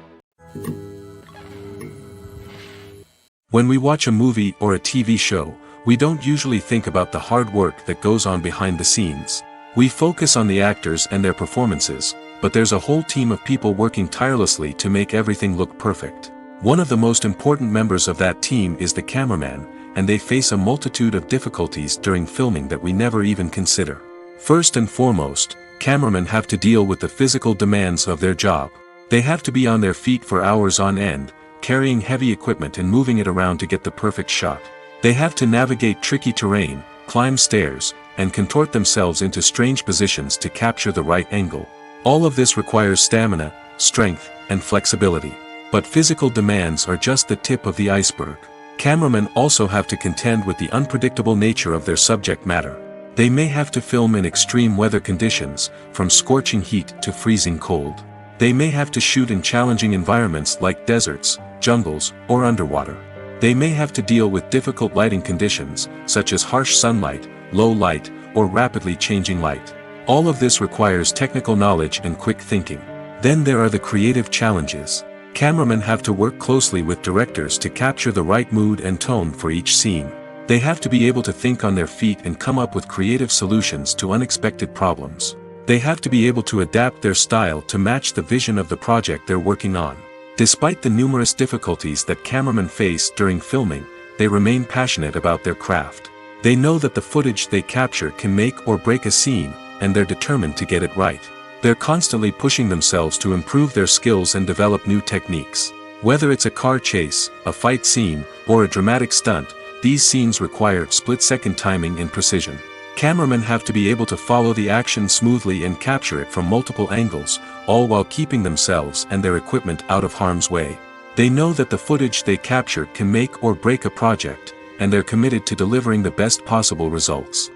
When we watch a movie or a TV show, we don't usually think about the hard work that goes on behind the scenes. We focus on the actors and their performances, but there's a whole team of people working tirelessly to make everything look perfect. One of the most important members of that team is the cameraman, and they face a multitude of difficulties during filming that we never even consider. First and foremost, cameramen have to deal with the physical demands of their job. They have to be on their feet for hours on end, carrying heavy equipment and moving it around to get the perfect shot. They have to navigate tricky terrain, climb stairs, and contort themselves into strange positions to capture the right angle. All of this requires stamina, strength, and flexibility. But physical demands are just the tip of the iceberg. Cameramen also have to contend with the unpredictable nature of their subject matter. They may have to film in extreme weather conditions, from scorching heat to freezing cold. They may have to shoot in challenging environments like deserts, jungles, or underwater. They may have to deal with difficult lighting conditions, such as harsh sunlight, low light, or rapidly changing light. All of this requires technical knowledge and quick thinking. Then there are the creative challenges. Cameramen have to work closely with directors to capture the right mood and tone for each scene. They have to be able to think on their feet and come up with creative solutions to unexpected problems. They have to be able to adapt their style to match the vision of the project they're working on. Despite the numerous difficulties that cameramen face during filming, they remain passionate about their craft. They know that the footage they capture can make or break a scene, and they're determined to get it right. They're constantly pushing themselves to improve their skills and develop new techniques. Whether it's a car chase, a fight scene, or a dramatic stunt, these scenes require split-second timing and precision. Cameramen have to be able to follow the action smoothly and capture it from multiple angles, all while keeping themselves and their equipment out of harm's way. They know that the footage they capture can make or break a project, and they're committed to delivering the best possible results.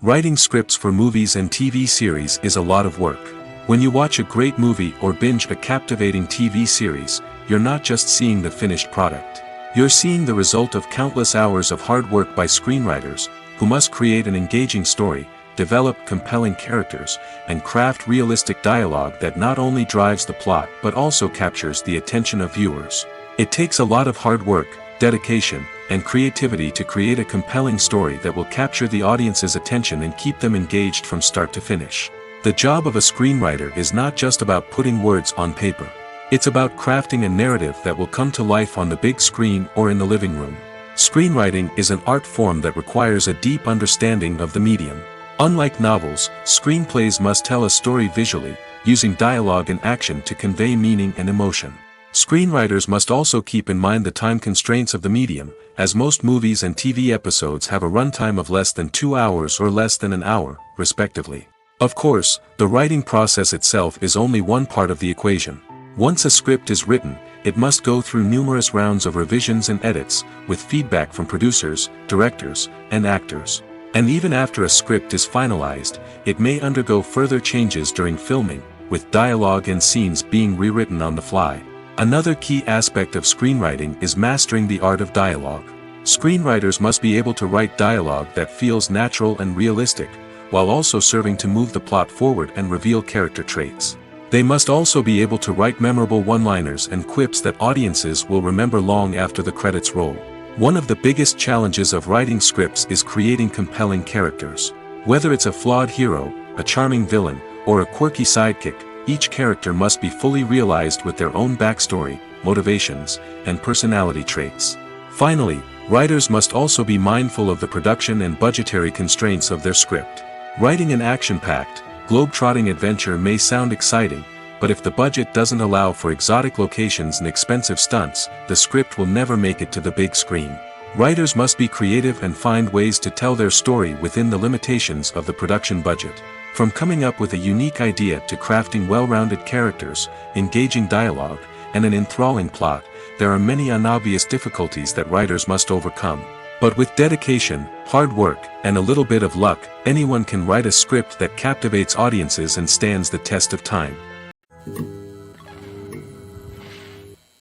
Writing scripts for movies and TV series is a lot of work. When you watch a great movie or binge a captivating TV series, you're not just seeing the finished product. You're seeing the result of countless hours of hard work by screenwriters, who must create an engaging story, develop compelling characters, and craft realistic dialogue that not only drives the plot but also captures the attention of viewers. It takes a lot of hard work, dedication, and creativity to create a compelling story that will capture the audience's attention and keep them engaged from start to finish. The job of a screenwriter is not just about putting words on paper. It's about crafting a narrative that will come to life on the big screen or in the living room. Screenwriting is an art form that requires a deep understanding of the medium. Unlike novels, screenplays must tell a story visually, using dialogue and action to convey meaning and emotion. Screenwriters must also keep in mind the time constraints of the medium, as most movies and TV episodes have a runtime of less than 2 hours or less than an hour, respectively. Of course, the writing process itself is only one part of the equation. Once a script is written, it must go through numerous rounds of revisions and edits, with feedback from producers, directors, and actors. And even after a script is finalized, it may undergo further changes during filming, with dialogue and scenes being rewritten on the fly. Another key aspect of screenwriting is mastering the art of dialogue. Screenwriters must be able to write dialogue that feels natural and realistic, while also serving to move the plot forward and reveal character traits. They must also be able to write memorable one-liners and quips that audiences will remember long after the credits roll. One of the biggest challenges of writing scripts is creating compelling characters. Whether it's a flawed hero, a charming villain, or a quirky sidekick, each character must be fully realized with their own backstory, motivations, and personality traits. Finally, writers must also be mindful of the production and budgetary constraints of their script. Writing an action-packed, globe-trotting adventure may sound exciting, but if the budget doesn't allow for exotic locations and expensive stunts, the script will never make it to the big screen. Writers must be creative and find ways to tell their story within the limitations of the production budget. From coming up with a unique idea to crafting well-rounded characters, engaging dialogue, and an enthralling plot, there are many unobvious difficulties that writers must overcome. But with dedication, hard work, and a little bit of luck, anyone can write a script that captivates audiences and stands the test of time.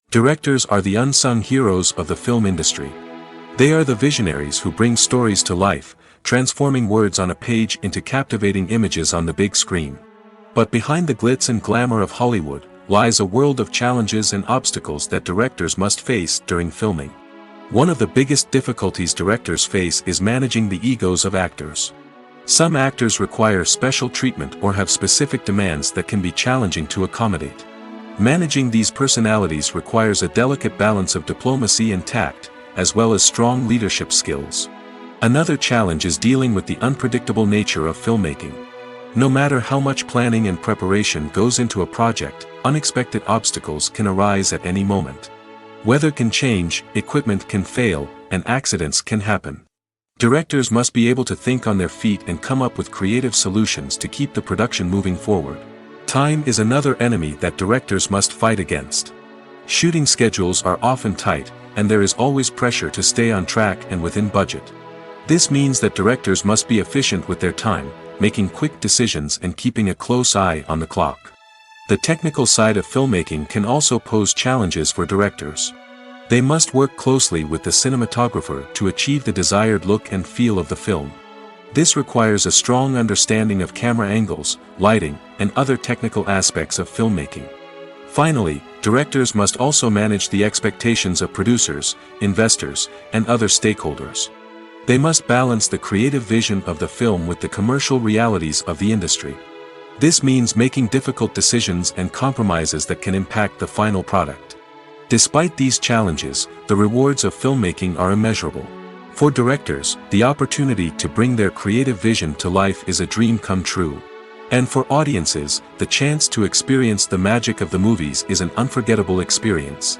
Directors are the unsung heroes of the film industry. They are the visionaries who bring stories to life, transforming words on a page into captivating images on the big screen. But behind the glitz and glamour of Hollywood lies a world of challenges and obstacles that directors must face during filming. One of the biggest difficulties directors face is managing the egos of actors. Some actors require special treatment or have specific demands that can be challenging to accommodate. Managing these personalities requires a delicate balance of diplomacy and tact, as well as strong leadership skills. Another challenge is dealing with the unpredictable nature of filmmaking. No matter how much planning and preparation goes into a project, unexpected obstacles can arise at any moment. Weather can change, equipment can fail, and accidents can happen. Directors must be able to think on their feet and come up with creative solutions to keep the production moving forward. Time is another enemy that directors must fight against. Shooting schedules are often tight, and there is always pressure to stay on track and within budget. This means that directors must be efficient with their time, making quick decisions and keeping a close eye on the clock. The technical side of filmmaking can also pose challenges for directors. They must work closely with the cinematographer to achieve the desired look and feel of the film. This requires a strong understanding of camera angles, lighting, and other technical aspects of filmmaking. Finally, directors must also manage the expectations of producers, investors, and other stakeholders. They must balance the creative vision of the film with the commercial realities of the industry. This means making difficult decisions and compromises that can impact the final product. Despite these challenges, the rewards of filmmaking are immeasurable. For directors, the opportunity to bring their creative vision to life is a dream come true. And for audiences, the chance to experience the magic of the movies is an unforgettable experience.